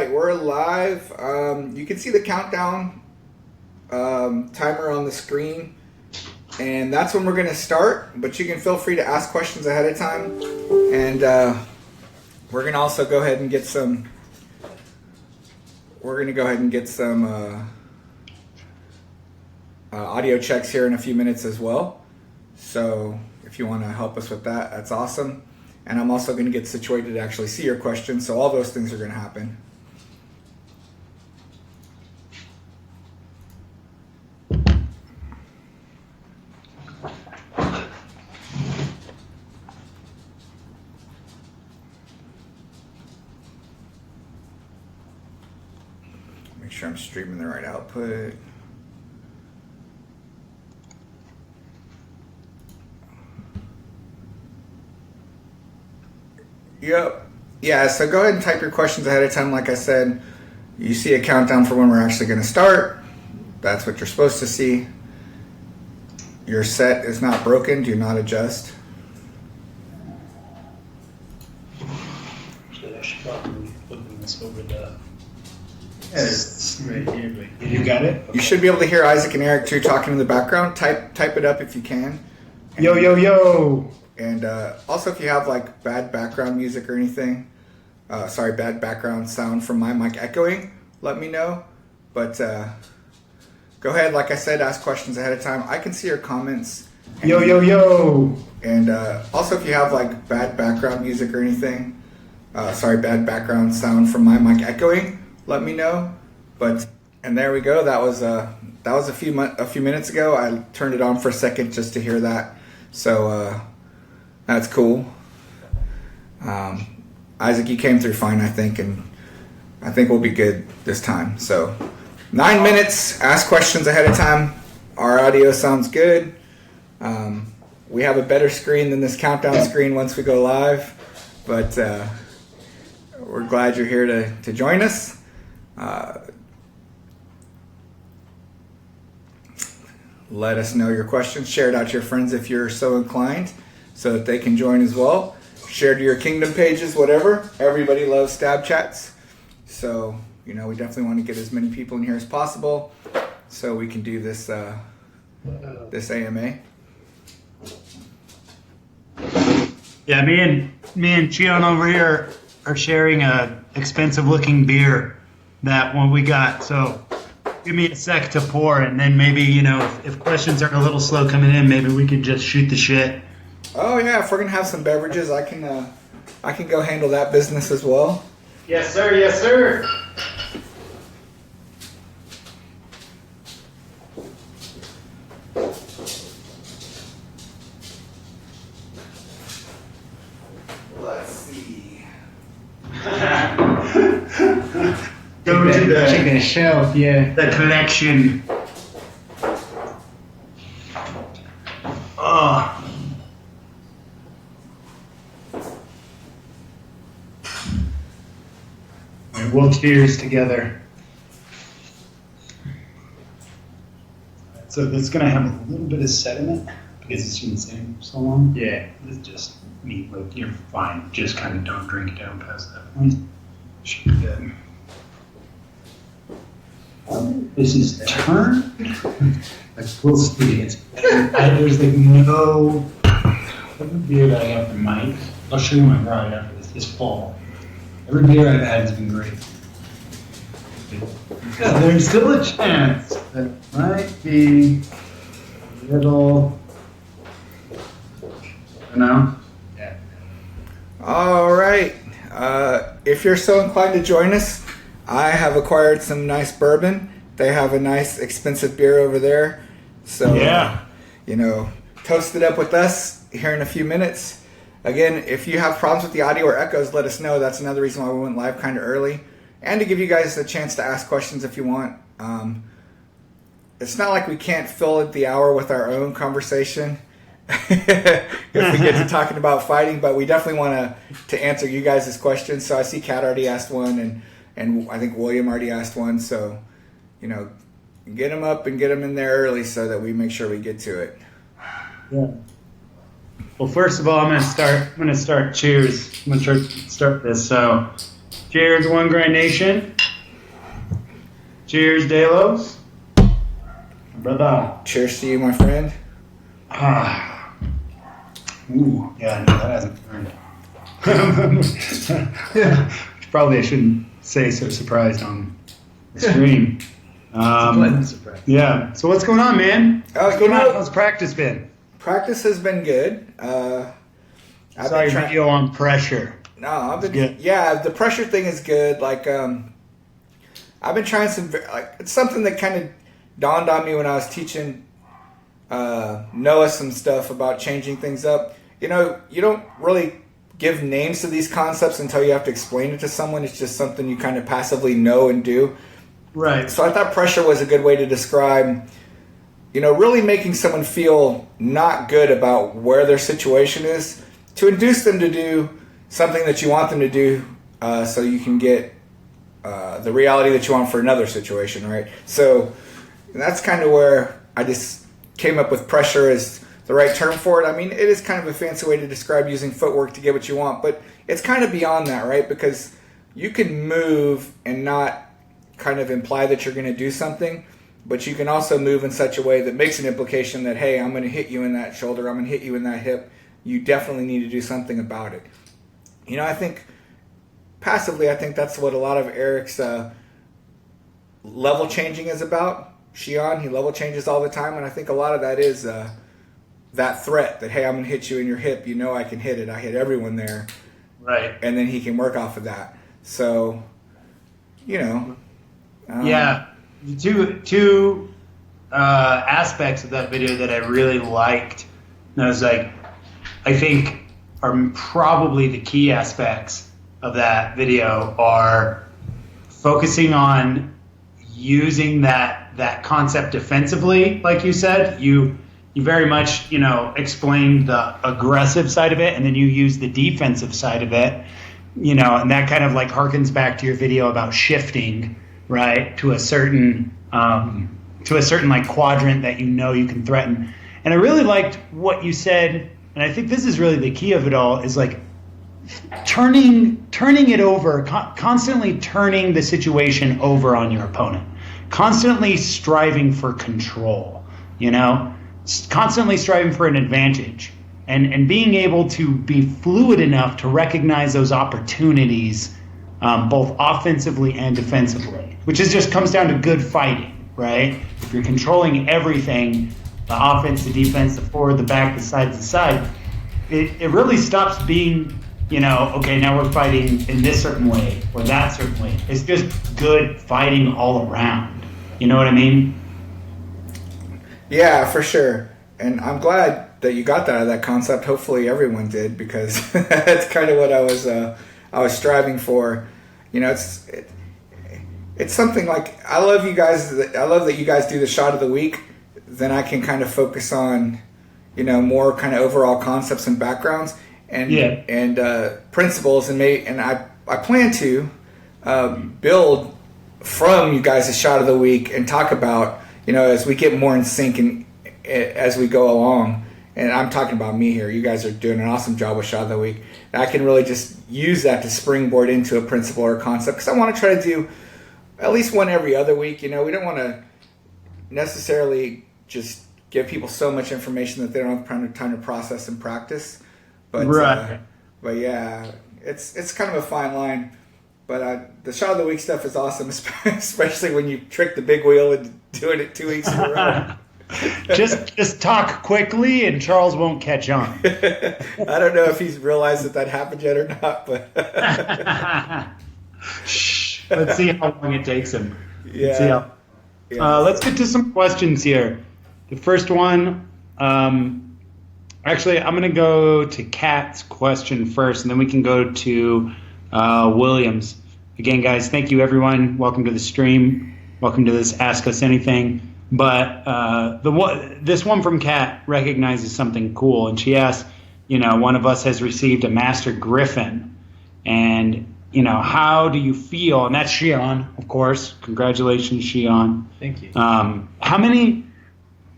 right, we're live. You can see the countdown timer on the screen, and that's when we're going to start. But you can feel free to ask questions ahead of time, and we're going to also go ahead and get some. We're going to go ahead and get some audio checks here in a few minutes as well. So if you want to help us with that, that's awesome. And I'm also going to get situated to actually see your questions. So all those things are going to happen. Make sure I'm streaming the right output. Yep. Yeah, so go ahead and type your questions ahead of time. Like I said, you see a countdown for when we're actually going to start. That's what you're supposed to see. Your set is not broken. Do not adjust. Actually, I should probably open this over the... It's right here, but you got it? Okay. You should be able to hear Isaac and Eric too talking in the background. Type it up if you can. And, Yo, yo, yo! And also, if you have like bad background music or anything, bad background sound from my mic echoing, let me know. But go ahead, like I said, ask questions ahead of time. I can see your comments. Yo, yo, yo! And also, if you have like bad background music or anything, bad background sound from my mic echoing, let me know. And there we go. That was a few minutes ago. I turned it on for a second just to hear that. So. That's cool. Isaac, you came through fine, I think, and I think we'll be good this time. So 9 minutes, ask questions ahead of time. Our audio sounds good. We have a better screen than this countdown screen once we go live, but we're glad you're here to join us. Let us know your questions. Share it out to your friends if you're so inclined, so that they can join as well. Share to your kingdom pages, whatever. Everybody loves Stabchats. So, we definitely want to get as many people in here as possible so we can do this this AMA. Yeah, me and Xion over here are sharing a expensive looking beer that one we got. So give me a sec to pour, and then maybe, if questions are a little slow coming in, maybe we could just shoot the shit. Oh yeah, if we're gonna have some beverages, I can go handle that business as well. Yes, sir. Yes, sir. Let's see. Go to the chicken shelf, yeah. The collection. Oh. We'll cheers together. So that's going to have a little bit of sediment because it's been sitting so long. Yeah, it's just meat. Like, you're fine. Just kind of don't drink it down past that point. Should be good. This is turned. Like, we'll see. There's like no. Every beer that I have from Mike, I'll show you my ride after this fall. Every beer I've had has been great. Yeah, there's still a chance that it might be a little, Yeah. All right. If you're so inclined to join us, I have acquired some nice bourbon. They have a nice expensive beer over there. So, yeah. Toast it up with us here in a few minutes. Again, if you have problems with the audio or echoes, let us know. That's another reason why we went live kind of early. And to give you guys a chance to ask questions if you want. It's not like we can't fill the hour with our own conversation if we get to talking about fighting, but we definitely want to answer you guys' questions. So I see Kat already asked one, and I think William already asked one. So, get them up and get them in there early so that we make sure we get to it. Yeah. Well, first of all, I'm gonna start. Cheers. I'm gonna start this. So, Cheers, One Grind Nation. Cheers, Dalos. Brother. Cheers to you, my friend. Ah. Ooh, yeah, no, that hasn't burned. Probably I shouldn't say so surprised on the stream. Surprise. Yeah. So what's going on, man? What's going on? How's practice been? Practice has been good. I saw your video on pressure. No, I've been good. Yeah, the pressure thing is good. Like I've been trying it's something that kind of dawned on me when I was teaching Noah some stuff about changing things up. You know, you don't really give names to these concepts until you have to explain it to someone. It's just something you kind of passively know and do. Right. So I thought pressure was a good way to describe, you know, really making someone feel not good about where their situation is, to induce them to do something that you want them to do, so you can get the reality that you want for another situation, right? So that's kind of where I just came up with pressure as the right term for it. I mean, it is kind of a fancy way to describe using footwork to get what you want, but it's kind of beyond that, right? Because you can move and not kind of imply that you're going to do something, but you can also move in such a way that makes an implication that, hey, I'm going to hit you in that shoulder, I'm going to hit you in that hip. You definitely need to do something about it. You know, I think passively, I think that's what a lot of Eric's level changing is about. Xion, he level changes all the time, and I think a lot of that is that threat that, hey, I'm going to hit you in your hip. You know I can hit it. I hit everyone there. Right. And then he can work off of that. So, you know. Yeah. Two aspects of that video that I really liked, and I was like, I think are probably the key aspects of that video are focusing on using that concept defensively, like you said. You very much, you know, explained the aggressive side of it, and then you use the defensive side of it, you know, and that kind of like harkens back to your video about shifting, right, to a certain like quadrant that you know you can threaten. And I really liked what you said, and I think this is really the key of it all, is like turning it over, constantly turning the situation over on your opponent, constantly striving for control, you know, constantly striving for an advantage, and being able to be fluid enough to recognize those opportunities, both offensively and defensively, which is just comes down to good fighting, right? If you're controlling everything, the offense, the defense, the forward, the back, the side, it really stops being, you know, okay, now we're fighting in this certain way or that certain way. It's just good fighting all around. You know what I mean? Yeah, for sure. And I'm glad that you got that out of that concept. Hopefully everyone did, because that's kind of what I was striving for. You know, it's something like, I love you guys. I love that you guys do the shot of the week. Then I can kind of focus on, you know, more kind of overall concepts and backgrounds and principles, and I plan to build from you guys a shot of the week and talk about, you know, as we get more in sync and as we go along. And I'm talking about me here. You guys are doing an awesome job with shot of the week. And I can really just use that to springboard into a principle or a concept, because I want to try to do at least one every other week. You know, we don't want to necessarily just give people so much information that they don't have time to process and practice. But right. But yeah, it's kind of a fine line. But the shot of the week stuff is awesome, especially when you trick the big wheel into doing it 2 weeks in a row. just talk quickly, and Charles won't catch on. I don't know if he's realized that happened yet or not, but Shh. Let's see how long it takes him. Yeah. Let's get to some questions here. The first one, actually, I'm going to go to Kat's question first, and then we can go to Williams. Again, guys, thank you, everyone. Welcome to the stream. Welcome to this Ask Us Anything. But this one from Kat recognizes something cool, and she asked, you know, one of us has received a Master Griffin, and, you know, how do you feel? And that's Xion, of course. Congratulations, Xion. Thank you. How many?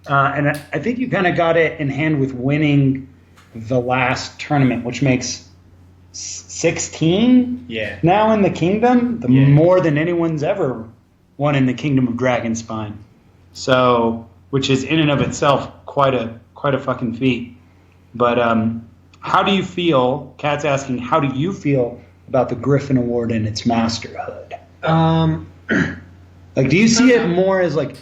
And I think you kind of got it in hand with winning the last tournament, which makes 16 Yeah. now in the kingdom, Yeah. more than anyone's ever won in the kingdom of Dragonspine. So, which is in and of itself quite a fucking feat. But how do you feel? Kat's asking, how do you feel about the Griffin Award and its masterhood? Like, do you see it more as like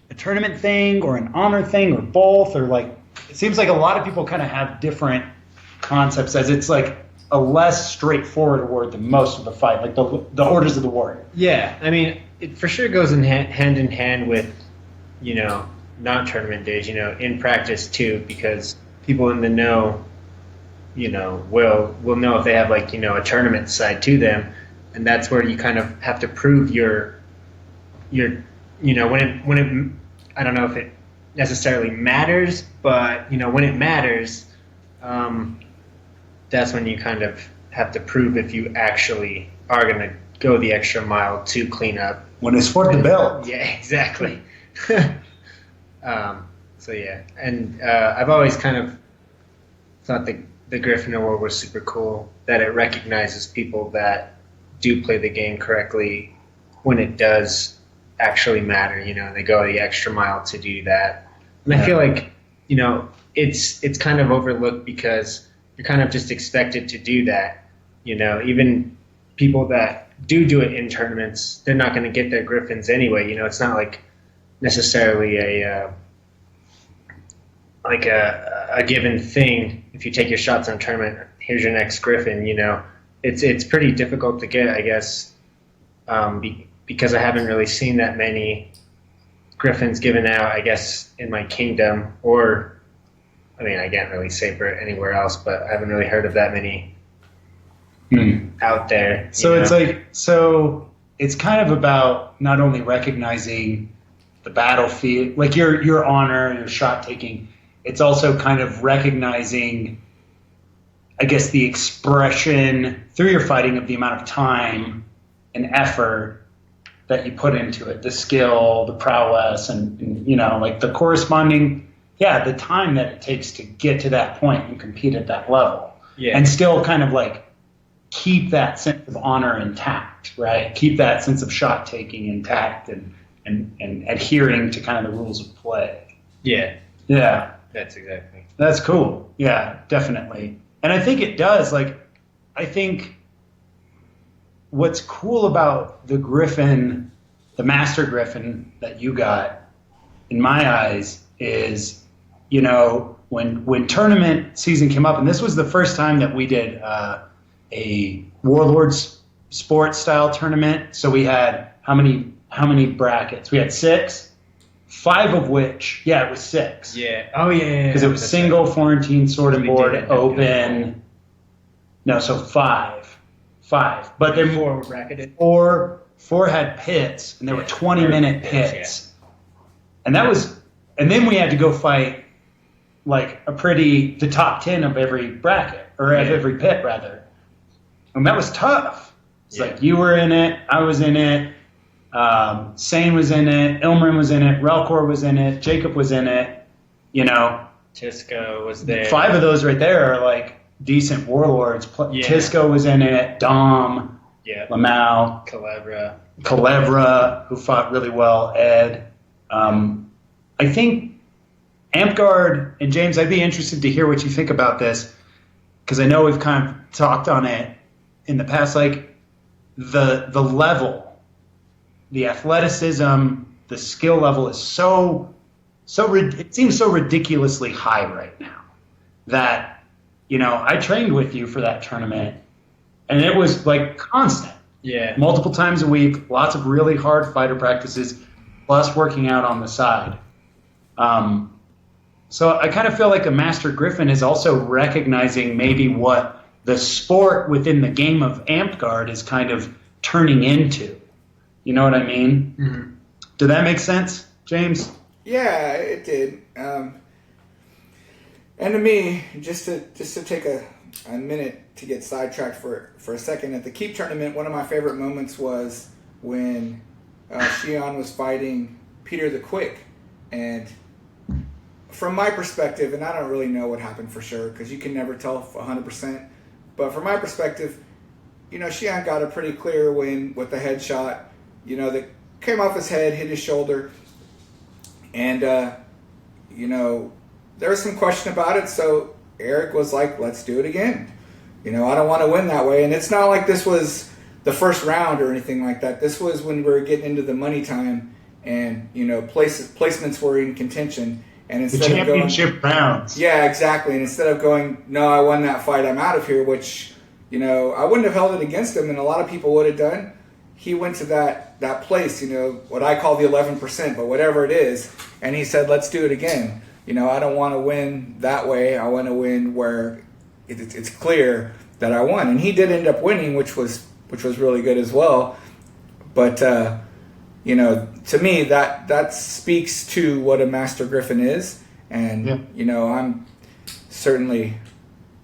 a tournament thing or an honor thing or both, or like it seems like a lot of people kind of have different concepts as it's like a less straightforward award than most of the fight, like the Orders of the Warrior. Yeah, I mean, it for sure goes hand in hand with, you know, non-tournament days, you know, in practice too, because people in the know, you know, will know if they have like, you know, a tournament side to them, and that's where you kind of have to prove your you know, when it I don't know if it necessarily matters, but you know, when it matters, that's when you kind of have to prove if you actually are going to go the extra mile to clean up. When it's for the belt. Yeah, exactly. So yeah, and I've always kind of thought the Griffin Award was super cool, that it recognizes people that do play the game correctly when it does actually matter. You know, they go the extra mile to do that. And I feel like, you know, it's kind of overlooked because you're kind of just expected to do that. You know, even people that do it in tournaments, they're not going to get their Griffins anyway. You know, it's not like necessarily a given thing. If you take your shots on tournament, here's your next Griffin. You know, it's pretty difficult to get, I guess, because I haven't really seen that many Griffins given out, I guess, in my kingdom, or I mean, I can't really say for anywhere else, but I haven't really heard of that many out there. So it's like, so it's kind of about not only recognizing the battlefield, like your honor, your shot taking, it's also kind of recognizing, I guess, the expression through your fighting of the amount of time and effort that you put into it, the skill, the prowess, and you know, like the corresponding, the time that it takes to get to that point and compete at that level. Yeah. And still kind of like keep that sense of honor intact, right? Keep that sense of shot taking intact and adhering to kind of the rules of play. Yeah. Yeah. That's exactly. That's cool. Yeah, definitely. And I think it does, like, I think what's cool about the Griffin, the Master Griffin that you got, in my eyes, is, you know, when tournament season came up, and this was the first time that we did a Warlords sports style tournament. So we had how many brackets? We had 6, 5 of which, it was 6. Yeah. Oh yeah. Because it was single, right. Florentine, sword and board, open. No, so 5. But then 4 were bracketed. 4 had pits, and there were 20-minute pits. Yeah. And then we had to go fight like the top 10 of every bracket, or of every pit rather. And that was tough. It's like you were in it, I was in it, Sane was in it, Ilmarin was in it, Relkor was in it, Jacob was in it, you know. Tisco was there. 5 of those right there are like decent warlords. Tisco was in it, Dom, Lamau, Calebra, who fought really well, Ed. I think Amtgard and James, I'd be interested to hear what you think about this, because I know we've kind of talked on it in the past, like the level, the athleticism, the skill level is it seems so ridiculously high right now that, you know, I trained with you for that tournament and it was like constant. Yeah. Multiple times a week, lots of really hard fighter practices, plus working out on the side. So I kind of feel like the Master Griffin is also recognizing maybe what the sport within the game of Amtgard is kind of turning into. You know what I mean? Mm-hmm. Did that make sense, James? Yeah, it did. And to me, just to take a minute to get sidetracked for a second, at the Keep tournament, one of my favorite moments was when Xion was fighting Peter the Quick. And from my perspective, and I don't really know what happened for sure, because you can never tell 100%, But from my perspective, Xion got a pretty clear win with the headshot. That came off his head, hit his shoulder, and there was some question about it. So Eric was like, "Let's do it again." I don't want to win that way, and it's not like this was the first round or anything like that. This was when we were getting into the money time, and placements were in contention. And The instead championship rounds. yeah, exactly. And instead of going, "No, I won that fight, I'm out of here," which I wouldn't have held it against him, and a lot of people would have done. He went to that place, what I call the 11%, but whatever it is, and he said, "Let's do it again." I don't want to win that way. I want to win where it's clear that I won, and he did end up winning, which was really good as well. But to me, that speaks to what a Master Griffin is, and I'm certainly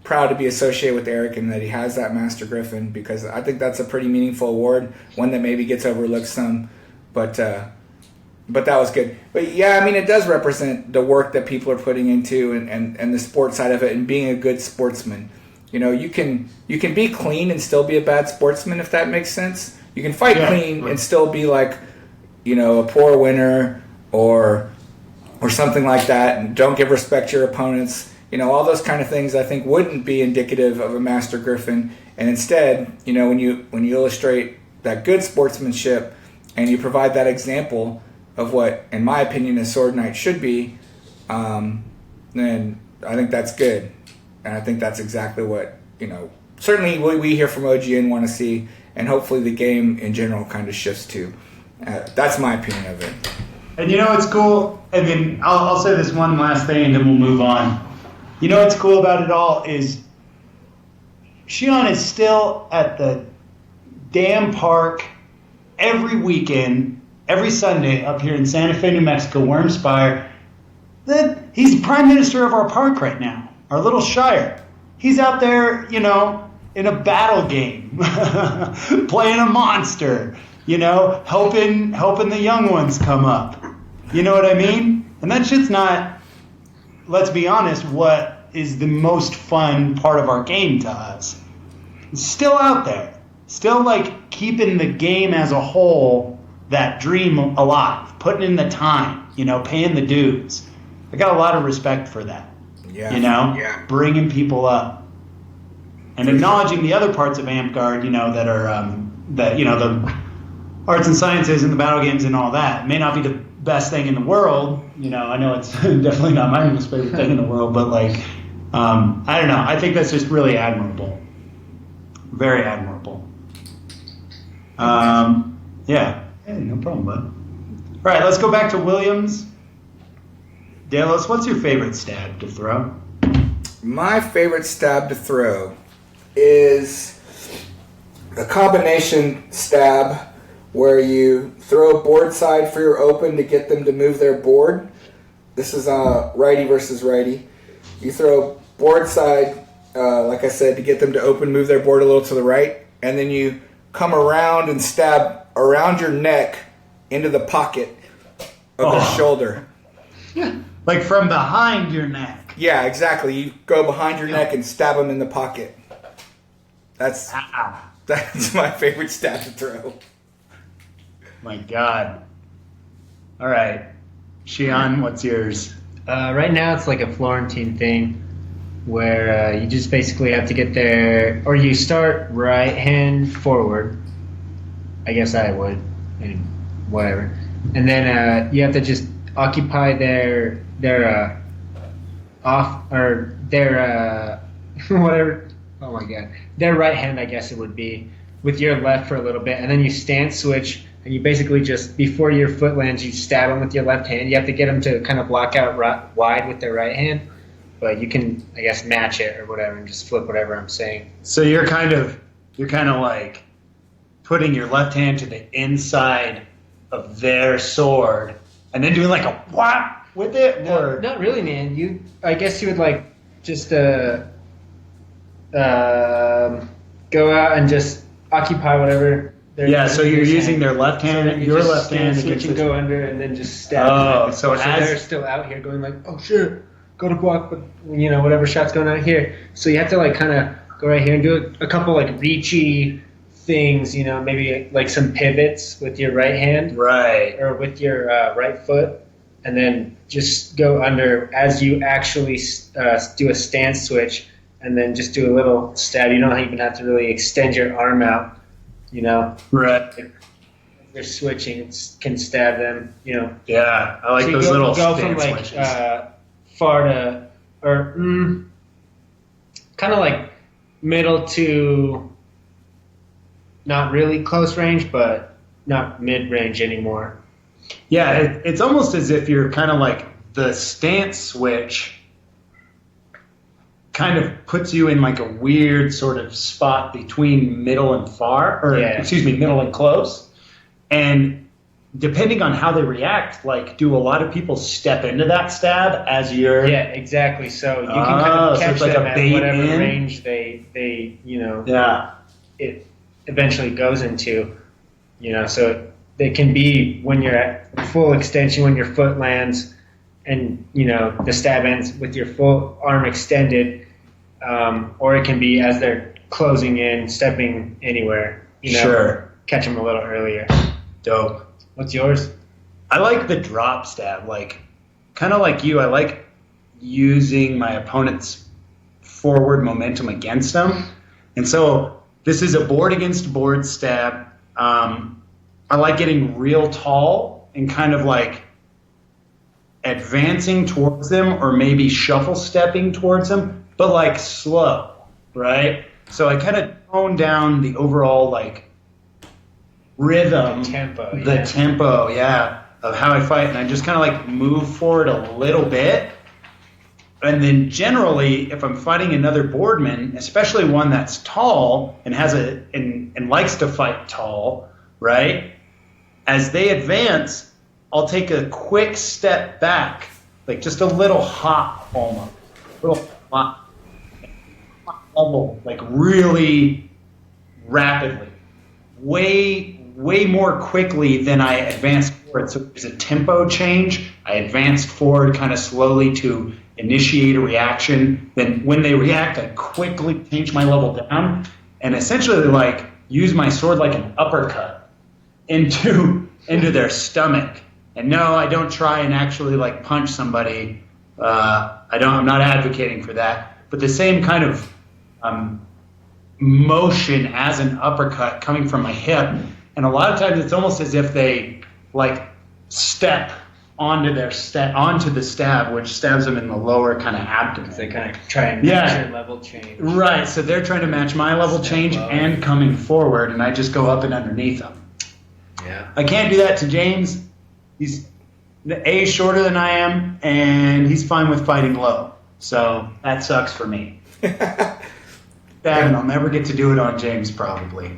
proud to be associated with Eric and that he has that Master Griffin, because I think that's a pretty meaningful award, one that maybe gets overlooked some, but that was good. But yeah, it does represent the work that people are putting into and the sports side of it, and being a good sportsman. You can be clean and still be a bad sportsman, if that makes sense. You can fight clean and still be like, a poor winner or something like that, and don't give respect to your opponents. All those kind of things I think wouldn't be indicative of a Master Griffin. And instead, when you illustrate that good sportsmanship and you provide that example of what, in my opinion, a sword knight should be, then I think that's good. And I think that's exactly what, certainly we here from OGN want to see, and hopefully the game in general kind of shifts to. That's my opinion of it. And it's cool. And then I'll say this one last thing, and then we'll move on. What's cool about it all is Xion is still at the damn park every weekend, every Sunday up here in Santa Fe, New Mexico, Wormspire. He's prime minister of our park right now, our little shire. He's out there, in a battle game, playing a monster, helping the young ones come up. You know what I mean? And that shit's not, let's be honest, what is the most fun part of our game to us. It's still out there. Still keeping the game as a whole, that dream alive. Putting in the time, paying the dues. I got a lot of respect for that. Yeah. Bringing people up. And acknowledging the other parts of Amtgard, that are, the arts and sciences and the battle games and all that. It may not be the best thing in the world. I know it's definitely not my most favorite thing in the world, but I don't know. I think that's just really admirable. Very admirable. Yeah. Hey, no problem, bud. All right, let's go back to Williams. Dalos, what's your favorite stab to throw? My favorite stab to throw is a combination stab where you throw board side for your open to get them to move their board. This is righty versus righty. You throw board side, like I said, to get them to open, move their board a little to the right, and then you come around and stab around your neck into the pocket of their shoulder. Like from behind your neck. Yeah, exactly. You go behind your neck and stab them in the pocket. That's my favorite stab to throw. My God. All right. Xion, what's yours? Right now it's like a Florentine thing where you just basically have to get there, or you start right hand forward. I guess I would, and whatever. And then you have to just occupy their whatever. Oh my God, their right hand, I guess it would be, with your left for a little bit, and then you stance switch, and you basically just, before your foot lands, you stab them with your left hand. You have to get them to kind of block out wide with their right hand, but you can, I guess, match it or whatever, and just flip whatever I'm saying. So you're kind of like putting your left hand to the inside of their sword, and then doing like a whap with it. No, not really, man. I guess you would like just go out and just occupy whatever. So you're using their left hand, so your left hand, switch and go under, and then just stab. Oh, so they're still out here going like, oh shit, go to block, but whatever shot's going on here. So you have to like kind of go right here and do a couple like reachy things, maybe like some pivots with your right hand Right. or with your right foot, and then just go under as you actually do a stance switch, and then just do a little stab. You don't even have to really extend your arm out, Right. If you're switching, can stab them, Yeah, I like So you those go, little go stance from like switches. far to, or kind of like middle to not really close range, but not mid range anymore. Yeah, it's almost as if you're kind of like the stance switch kind of puts you in like a weird sort of spot between middle and far, or Yeah. middle and close. And depending on how they react, like, do a lot of people step into that stab as you're? Yeah, exactly. So you can kind of so catch it's like them a at bait whatever in? range they Yeah. it eventually goes into, so they can be when you're at full extension, when your foot lands and, the stab ends with your full arm extended, or it can be as they're closing in, stepping anywhere, Sure. catch them a little earlier. Dope. What's yours? I like the drop stab, like kind of like you. I like using my opponent's forward momentum against them, and so this is a board against board stab. I like getting real tall and kind of like advancing towards them, or maybe shuffle stepping towards them, but like slow, right? So I kind of tone down the overall like rhythm, The tempo, tempo, of how I fight, and I just kind of like move forward a little bit. And then generally, if I'm fighting another boardman, especially one that's tall and and likes to fight tall, right? As they advance, I'll take a quick step back, like just a little hop almost, little hop, level, like really rapidly, way more quickly than I advanced forward. So there's a tempo change. I advanced forward kind of slowly to initiate a reaction. Then when they react, I quickly change my level down and essentially like use my sword like an uppercut into their stomach. And no, I don't try and actually like punch somebody. I'm not advocating for that. But the same kind of motion as an uppercut coming from my hip. And a lot of times it's almost as if they like step onto the stab, which stabs them in the lower kind of abdomen. They kind of try and match your level change. Right, so they're trying to match my level change and coming forward, and I just go up and underneath them. Yeah. I can't do that to James. He's shorter than I am, and he's fine with fighting low. So that sucks for me. And I'll never get to do it on James, probably.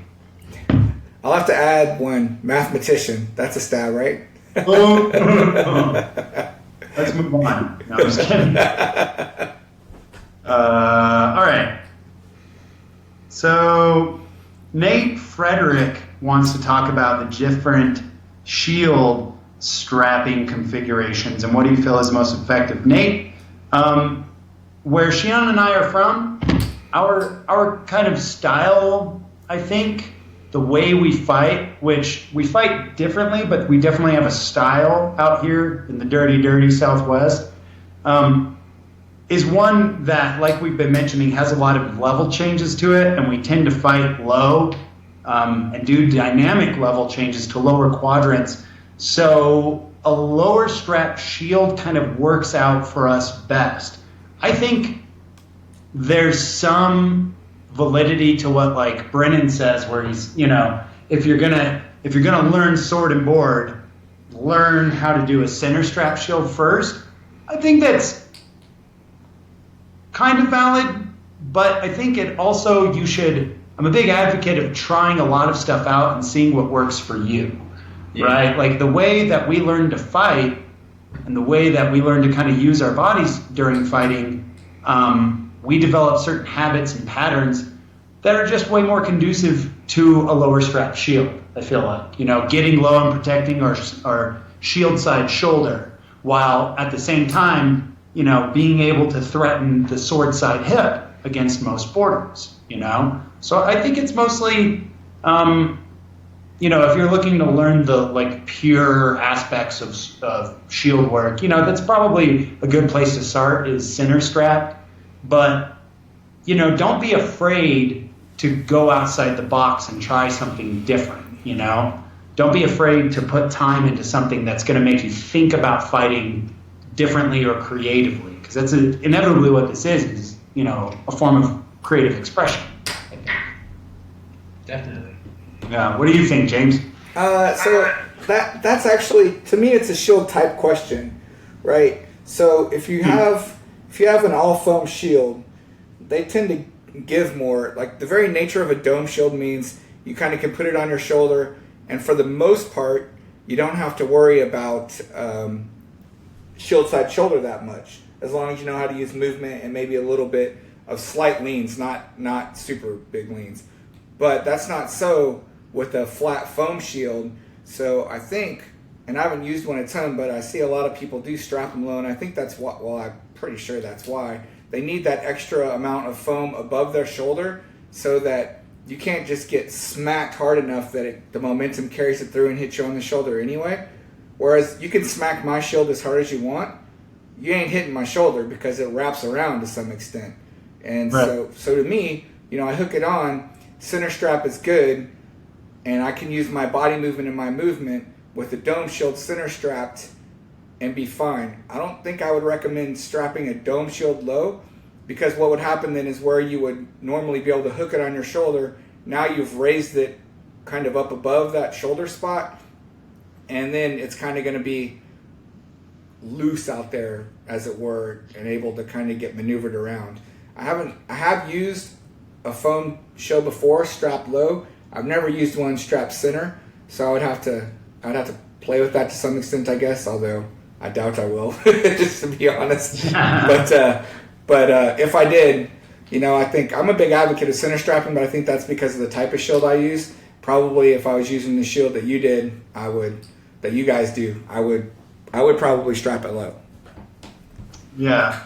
I'll have to add one. Mathematician. That's a stab, right? Let's move on. No, I'm just kidding. All right. So Nate Frederick wants to talk about the different shield strapping configurations and what do you feel is most effective. Nate, where Xion and I are from, our kind of style, I think, the way we fight, which we fight differently, but we definitely have a style out here in the dirty Southwest, is one that, like we've been mentioning, has a lot of level changes to it, and we tend to fight low and do dynamic level changes to lower quadrants. So a lower strap shield kind of works out for us best. I think there's some validity to what like Brennan says, where he's, if you're gonna learn sword and board, learn how to do a center strap shield first. I think that's kind of valid, but I think it also I'm a big advocate of trying a lot of stuff out and seeing what works for you, right? Like the way that we learn to fight and the way that we learn to kind of use our bodies during fighting, we develop certain habits and patterns that are just way more conducive to a lower strap shield, I feel like. Getting low and protecting our shield side shoulder, while at the same time, being able to threaten the sword side hip against most boarders. you know? So I think it's mostly, you know, if you're looking to learn the like pure aspects of shield work, you know, that's probably a good place to start is center strap. But, you know, don't be afraid to go outside the box and try something different, you know? Don't be afraid to put time into something that's going to make you think about fighting differently or creatively, because that's inevitably what this is, you know, a form of creative expression, I think. Definitely. Yeah. What do you think, James? So that's actually, to me, it's a shield type question, right? So if you have an all foam shield, they tend to give more. Like the very nature of a dome shield means you kind of can put it on your shoulder, and for the most part, you don't have to worry about shield side shoulder that much, as long as you know how to use movement and maybe a little bit of slight leans, not super big leans. But that's not so with a flat foam shield. So I think, and I haven't used one a ton, but I see a lot of people do strap them low, and I think that's what, well, I'm pretty sure that's why. They need that extra amount of foam above their shoulder so that you can't just get smacked hard enough that the momentum carries it through and hits you on the shoulder anyway. Whereas you can smack my shield as hard as you want, you ain't hitting my shoulder because it wraps around to some extent. And right. so to me, you know, I hook it on, center strap is good, and I can use my body movement and my movement with the dome shield center strapped and be fine. I don't think I would recommend strapping a dome shield low, because what would happen then is where you would normally be able to hook it on your shoulder, now you've raised it kind of up above that shoulder spot, and then it's kind of going to be loose out there, as it were, and able to kind of get maneuvered around. I have used a foam shield before strapped low. I've never used one strapped center, so I'd have to play with that to some extent, I guess, although I doubt I will, just to be honest. But if I did, you know, I think I'm a big advocate of center strapping, but I think that's because of the type of shield I use. Probably if I was using the shield that you did, that you guys do, I would probably strap it low. Yeah.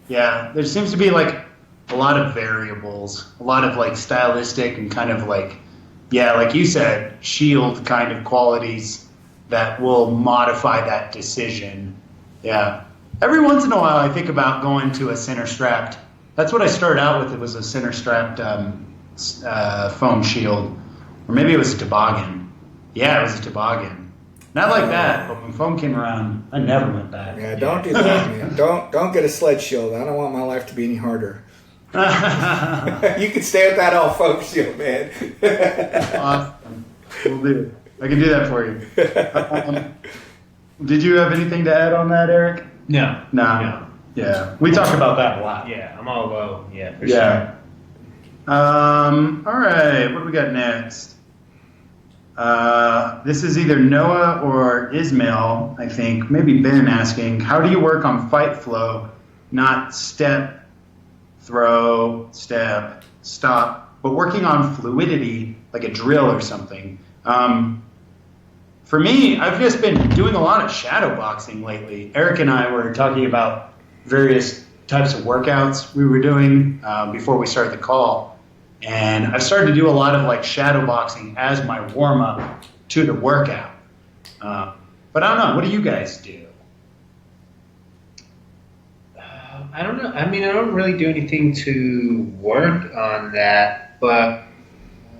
Yeah. There seems to be like a lot of variables, a lot of like stylistic and kind of like, yeah, like you said, shield kind of qualities that will modify that decision. Yeah. Every once in a while, I think about going to a center strapped. That's what I started out with. It was a center strapped foam shield, or maybe it was a toboggan. Yeah, it was a toboggan. Not like that, but when foam came around, I never went back. Yeah, don't do that, man. Don't get a sled shield. I don't want my life to be any harder. You can stay with that all foam shield, man. Awesome. We'll do it. I can do that for you. Did you have anything to add on that, Eric? No. Yeah. We talk about that a lot. Yeah, I'm all low. Yeah, for Yeah. Sure. All right. What do we got next? This is either Noah or Ismail, I think. Maybe Ben asking, how do you work on fight flow, not step, throw, step, stop, but working on fluidity like a drill or something? For me, I've just been doing a lot of shadow boxing lately. Eric and I were talking about various types of workouts we were doing before we started the call. And I've started to do a lot of like shadow boxing as my warm up to the workout. But I don't know. What do you guys do? I don't know. I mean, I don't really do anything to work on that, but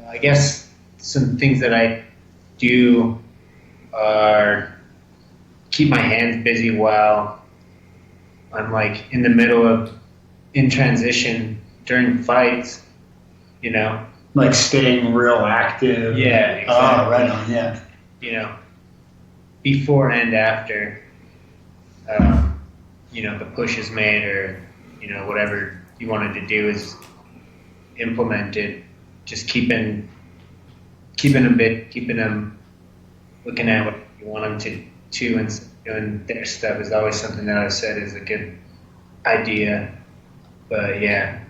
I guess some things that I do are keep my hands busy while I'm like in the middle of in transition during fights, you know, Like staying real active. Yeah, exactly. Oh, right on. Yeah. You know, before and after, you know, the push is made, or you know, whatever you wanted to do is implemented. Just keeping them looking at what you want them to and doing their stuff is always something that I've said is a good idea. But yeah.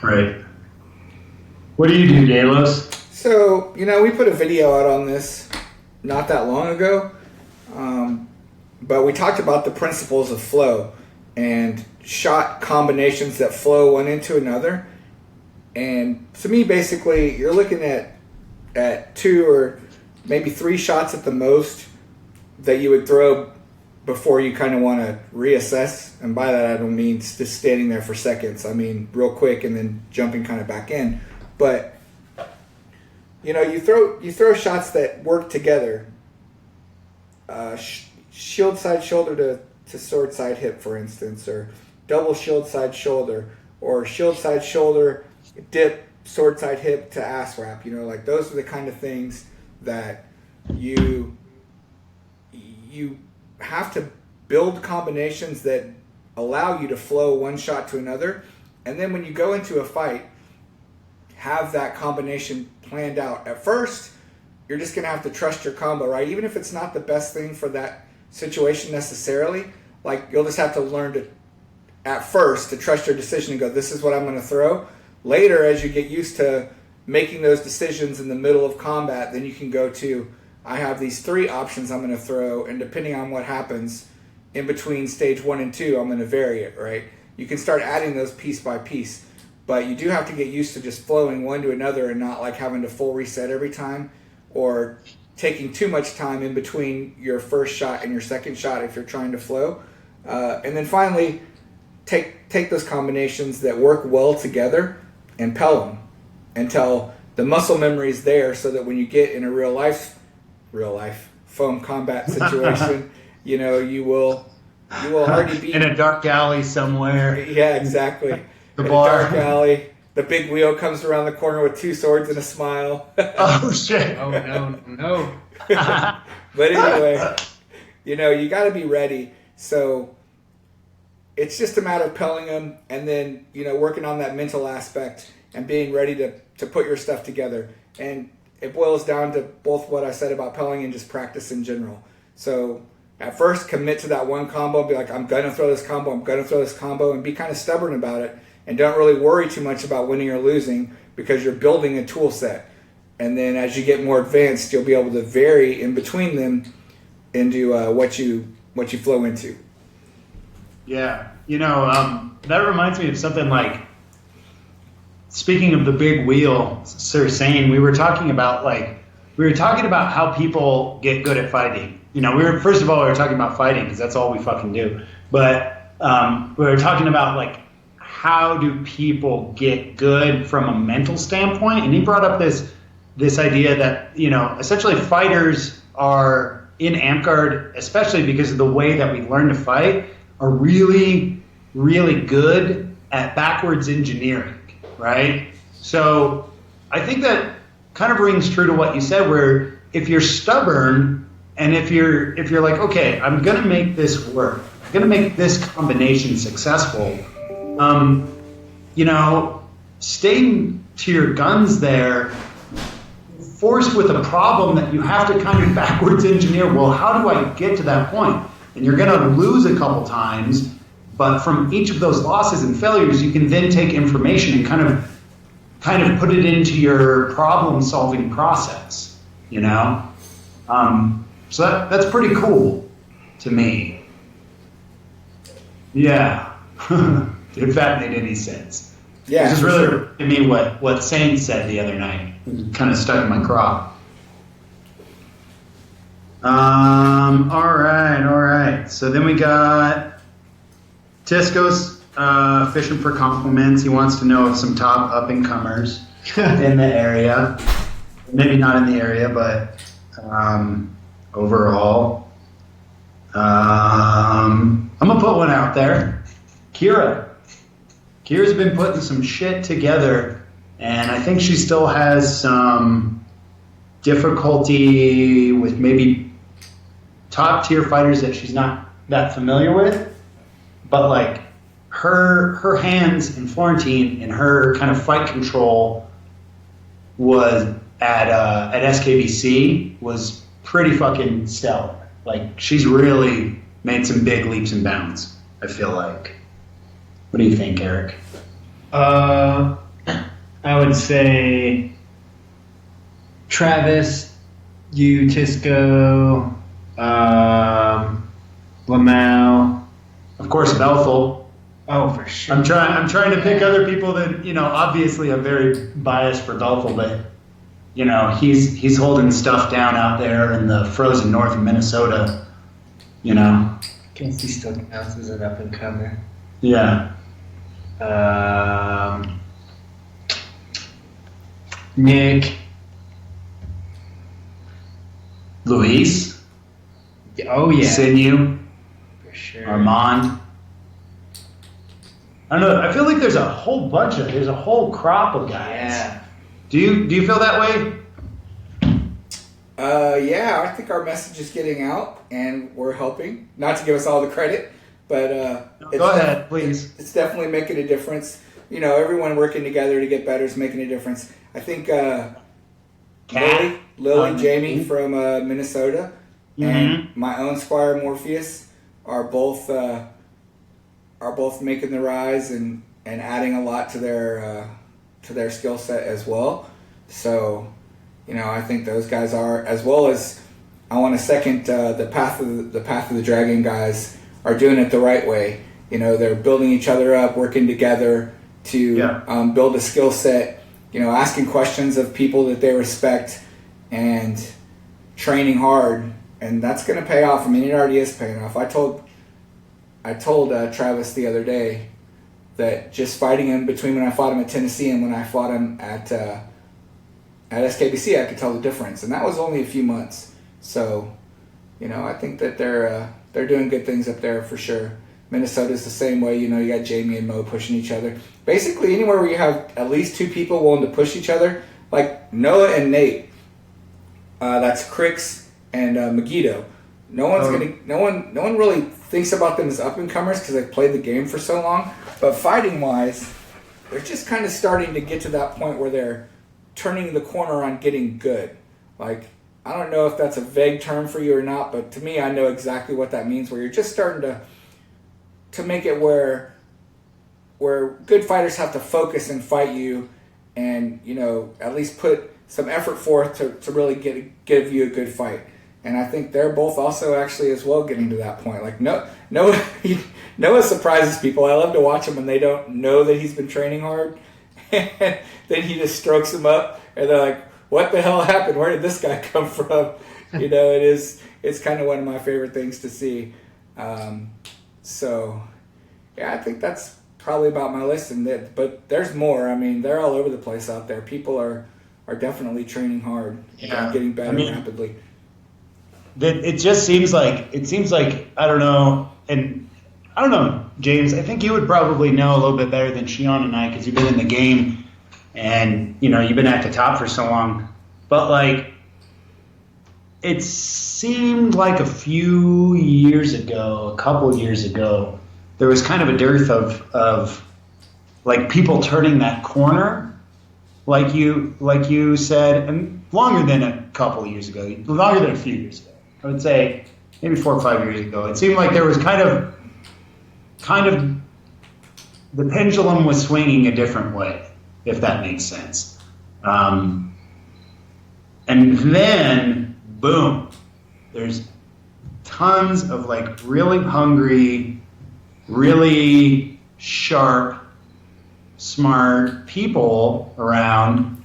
Right. What do you do, Dalos? So, you know, we put a video out on this not that long ago, but we talked about the principles of flow and shot combinations that flow one into another. And to me, basically, you're looking at 2 or maybe 3 shots at the most that you would throw before you kind of want to reassess. And by that, I don't mean just standing there for seconds. I mean real quick and then jumping kind of back in. But you throw shots that work together. Shield side shoulder to sword side hip, for instance, or double shield side shoulder, or shield side shoulder dip sword side hip to ass wrap. Like those are the kind of things that you have to build combinations that allow you to flow one shot to another, and then when you go into a fight, have that combination planned out. At first, you're just going to have to trust your combo, right? Even if it's not the best thing for that situation necessarily, like you'll just have to learn at first to trust your decision and go, this is what I'm going to throw. Later, as you get used to making those decisions in the middle of combat, then you can go to, I have these 3 options I'm going to throw, and depending on what happens in between stage 1 and 2, I'm going to vary it, right? You can start adding those piece by piece, but you do have to get used to just flowing one to another and not like having to full reset every time, or taking too much time in between your first shot and your second shot if you're trying to flow. And then finally, take those combinations that work well together and pel them until the muscle memory is there, so that when you get in a real life foam combat situation, you will already be in a dark alley somewhere. Yeah, exactly. The in bar. a dark alley. The big wheel comes around the corner with 2 swords and a smile. Oh shit! Oh no! But anyway, you got to be ready. So it's just a matter of pelling them, and then working on that mental aspect and being ready to put your stuff together. And it boils down to both what I said about pelling and just practice in general. So at first, commit to that one combo and be like, I'm going to throw this combo, and be kind of stubborn about it. And don't really worry too much about winning or losing, because you're building a tool set. And then as you get more advanced, you'll be able to vary in between them into what you flow into. Yeah. That reminds me of something like, speaking of the big wheel, Sir Sane, we were talking about how people get good at fighting. First of all, we were talking about fighting because that's all we fucking do. But we were talking about like, how do people get good from a mental standpoint? And he brought up this idea that, essentially fighters are in Amtgard, especially because of the way that we learn to fight, are really, really good at backwards engineering, right? So I think that kind of rings true to what you said, where if you're stubborn and if you're like, okay, I'm going to make this work, I'm going to make this combination successful, staying to your guns there, forced with a problem that you have to kind of backwards engineer. Well, how do I get to that point? And you're going to lose a couple times, but from each of those losses and failures, you can then take information and kind of put it into your problem-solving process, So that's pretty cool to me. Yeah. If that made any sense. Yeah, This is really to me what Sane said the other night. It kind of stuck in my craw. All right. So then we got Tisco's fishing for compliments. He wants to know of some top up-and-comers in the area. Maybe not in the area, but overall. I'm going to put one out there. Kira's been putting some shit together, and I think she still has some difficulty with maybe top-tier fighters that she's not that familiar with. But, like, her hands in Florentine and her kind of fight control was at SKBC was pretty fucking stellar. Like, she's really made some big leaps and bounds, I feel like. What do you think, Eric? I would say Travis, you, Tisco, Lamau. Of course, Bethel. Oh, for sure. I'm trying to pick other people that, obviously I'm very biased for Dolphin, but he's holding stuff down out there in the frozen north of Minnesota. Guess he still counts as an up and comer. Yeah. Nick. Luis. Oh yeah. Sinew. For sure. Armand. I don't know. I feel like there's a whole crop of guys. Yeah. Do you feel that way? Yeah, I think our message is getting out, and we're helping. Not to give us all the credit, but Go ahead, please. It's definitely making a difference. Everyone working together to get better is making a difference. I think Lily, Jamie from Minnesota, and my own Squire Morpheus are both making the rise and adding a lot to their skill set as well. So, I think those guys are, as well as I want to second the Path of the Dragon guys are doing it the right way. They're building each other up, working together to build a skill set. Asking questions of people that they respect and training hard, and that's going to pay off. I mean, it already is paying off. I told Travis the other day that just fighting him between when I fought him at Tennessee and when I fought him at SKBC, I could tell the difference, and that was only a few months. So, I think that they're doing good things up there for sure. Minnesota's the same way. You got Jamie and Mo pushing each other. Basically, anywhere where you have at least two people willing to push each other, like Noah and Nate, that's Crix and Megiddo. No one really thinks about them as up and comers because they've played the game for so long. But fighting wise, they're just kind of starting to get to that point where they're turning the corner on getting good. Like, I don't know if that's a vague term for you or not, but to me, I know exactly what that means. Where you're just starting to make it where good fighters have to focus and fight you, and at least put some effort forth to really give you a good fight. And I think they're both also actually as well getting to that point. Like Noah surprises people. I love to watch him when they don't know that he's been training hard. And then he just strokes them up, and they're like, "What the hell happened? Where did this guy come from?" It's kind of one of my favorite things to see. So, yeah, I think that's probably about my list. But there's more. I mean, they're all over the place out there. People are definitely training hard and getting better rapidly. It just seems like I don't know, and I don't know, James. I think you would probably know a little bit better than Xion and I because you've been in the game and you've been at the top for so long. But it seemed like a couple of years ago, there was kind of a dearth of people turning that corner, like you said, and longer than a couple of years ago, longer than a few years ago. I would say maybe 4 or 5 years ago. It seemed like there was kind of the pendulum was swinging a different way, if that makes sense. And then, boom, there's tons of really hungry, really sharp, smart people around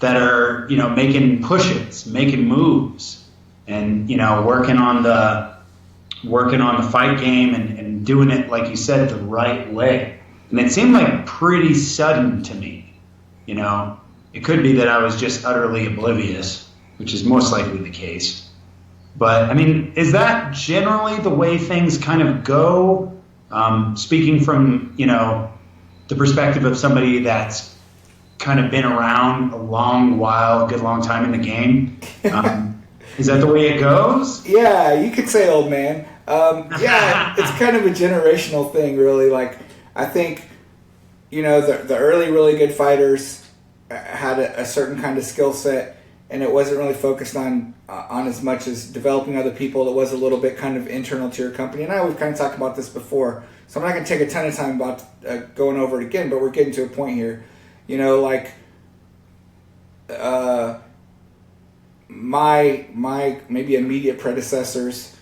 that are, making pushes, making moves, and working on the fight game and doing it, like you said, the right way. And it seemed like pretty sudden to me. It could be that I was just utterly oblivious, which is most likely the case. But I mean, is that generally the way things kind of go? Speaking from the perspective of somebody that's kind of been around a good long time in the game. Is that the way it goes? Yeah, you could say old man. Yeah, it's kind of a generational thing, really. I think, the early really good fighters had a certain kind of skill set, and it wasn't really focused on as much as developing other people. It was a little bit kind of internal to your company. And we've kind of talked about this before, so I'm not going to take a ton of time about going over it again, but we're getting to a point here. My maybe immediate predecessors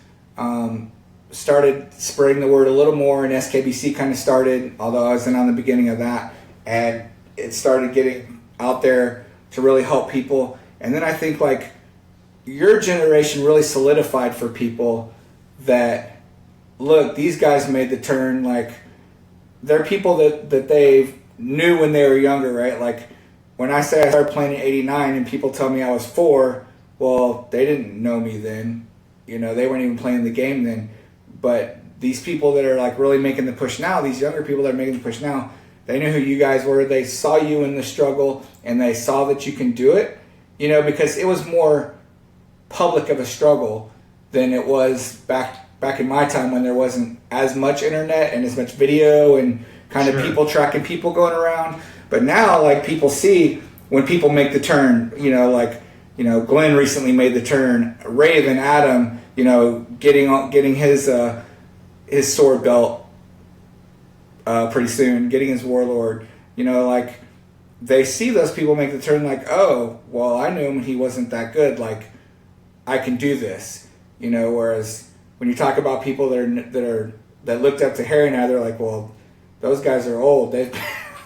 started spreading the word a little more, and SKBC kind of started, although I wasn't on the beginning of that, and it started getting out there to really help people. And then I think like your generation really solidified for people that, look, these guys made the turn. Like, they're people that they knew when they were younger, right? Like, when I say I started playing in '89 and people tell me I was 4, well, they didn't know me then. You know, they weren't even playing the game then. But these people that are like really making the push now, these younger people that are making the push now, they knew who you guys were. They saw you in the struggle, and they saw that you can do it. You know, because it was more public of a struggle than it was back in my time when there wasn't as much internet and as much video and kind of people tracking people going around. But now, like, people see when people make the turn, you know, like, you know, Glenn recently made the turn, Raven, Adam, you know, getting his sword belt pretty soon, getting his warlord, you know, like, they see those people make the turn like, oh, well, I knew him when he wasn't that good, like, I can do this, you know. Whereas when you talk about people that looked up to Harry and I, they're like, well, those guys are old. They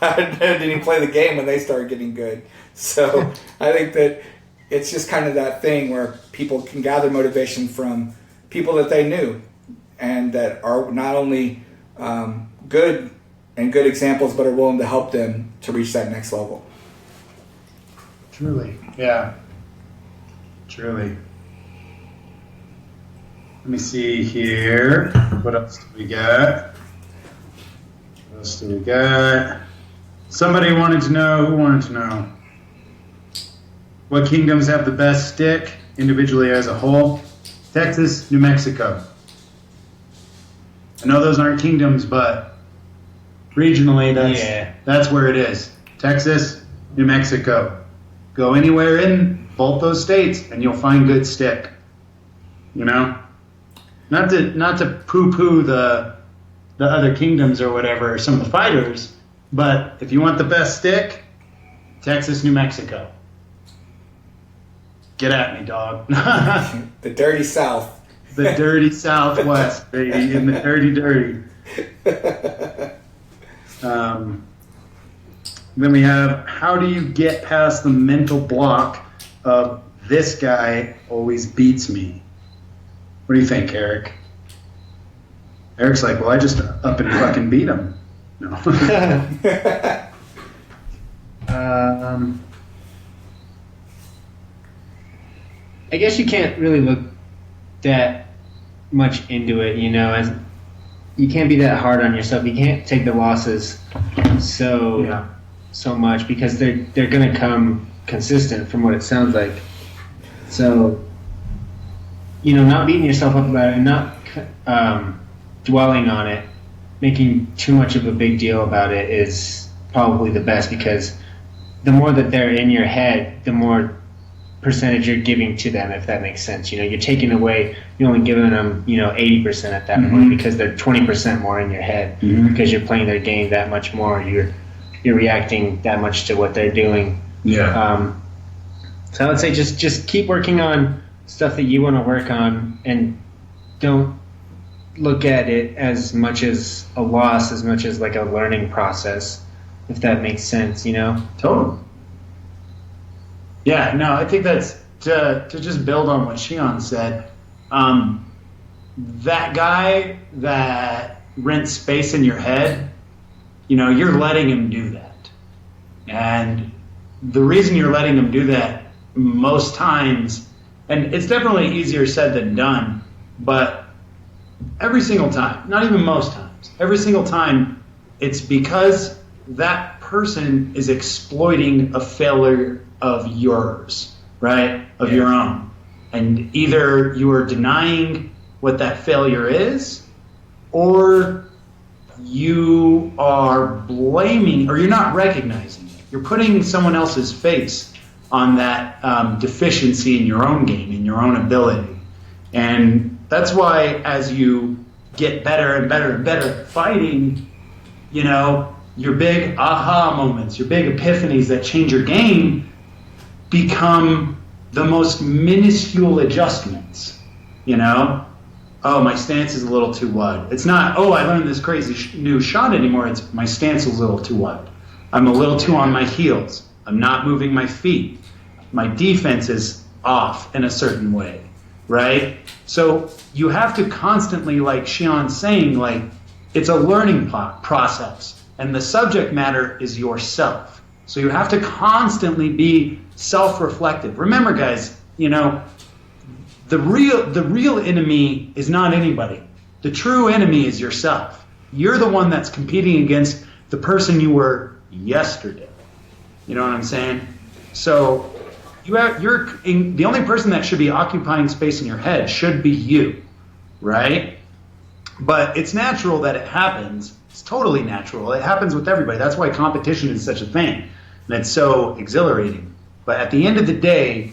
didn't even play the game when they started getting good. So I think that it's just kind of that thing where people can gather motivation from people that they knew and that are not only good examples, but are willing to help them to reach that next level. Truly, yeah. Truly. Let me see here. What else do we got? What else do we got? Somebody wanted to know. Who wanted to know? What kingdoms have the best stick, individually as a whole? Texas, New Mexico. I know those aren't kingdoms, but regionally, that's where it is. Texas, New Mexico. Go anywhere in both those states, and you'll find good stick. You know, not to poo-poo the other kingdoms or whatever, or some of the fighters, but if you want the best stick, Texas, New Mexico. Get at me, dog. The dirty South. The dirty Southwest, baby, in the dirty. Then we have, how do you get past the mental block of this guy always beats me? What do you think, Eric? Eric's like, well, I just up and fucking beat him. No. I guess you can't really look that much into it, you know, as you can't be that hard on yourself. You can't take the losses so much because they're going to come consistent from what it sounds like. So, you know, not beating yourself up about it and not dwelling on it, making too much of a big deal about it is probably the best, because the more that they're in your head, the more percentage you're giving to them, if that makes sense. You know, you're taking away, you're only giving them, you know, 80% at that point, because they're 20% more in your head, because you're playing their game that much more. You're reacting that much to what they're doing. Yeah. So I would say just keep working on stuff that you want to work on, and don't look at it as much as a loss, as much as like a learning process, if that makes sense, you know? Totally. Yeah, no, I think that's to just build on what Xion said. That guy that rents space in your head, you know, you're letting him do that. And the reason you're letting him do that most times, and it's definitely easier said than done, but every single time, not even most times, every single time, it's because that person is exploiting a failure of yours, right? Of your own. And either you are denying what that failure is, or you are blaming, or you're not recognizing it. You're putting someone else's face on that deficiency in your own game, in your own ability. And that's why as you get better and better and better at fighting, you know, your big aha moments, your big epiphanies that change your game become the most minuscule adjustments, you know? oh, my stance is a little too wide. It's not, oh, I learned this crazy new shot anymore. It's my stance is a little too wide. I'm a little too on my heels. I'm not moving my feet. My defense is off in a certain way, right? So you have to constantly, like Xion's saying, like, it's a learning process, and the subject matter is yourself. So you have to constantly be self-reflective. Remember, guys, you know, the real enemy is not anybody. The true enemy is yourself. You're the one that's competing against the person you were yesterday. You know what I'm saying? So the only person that should be occupying space in your head should be you, right? But it's natural that it happens. It's totally natural. It happens with everybody. That's why competition is such a thing, and it's so exhilarating. But at the end of the day,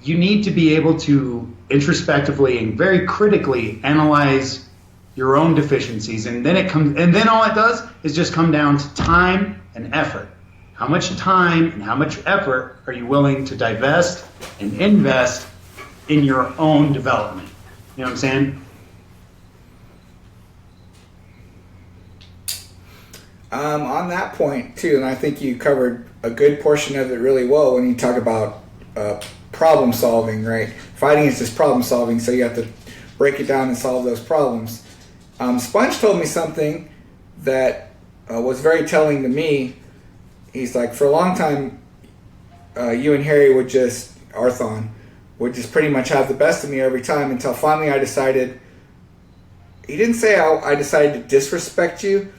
you need to be able to introspectively and very critically analyze your own deficiencies, and then all it does is just come down to time and effort. How much time and how much effort are you willing to divest and invest in your own development? You know what I'm saying? On that point too, and I think you covered a good portion of it really well when you talk about problem solving, right? Fighting is just problem solving, so you have to break it down and solve those problems. Sponge told me something that was very telling to me. He's like, for a long time, you and Harry Arthon would just pretty much have the best of me every time until finally I decided, he didn't say I decided to disrespect you.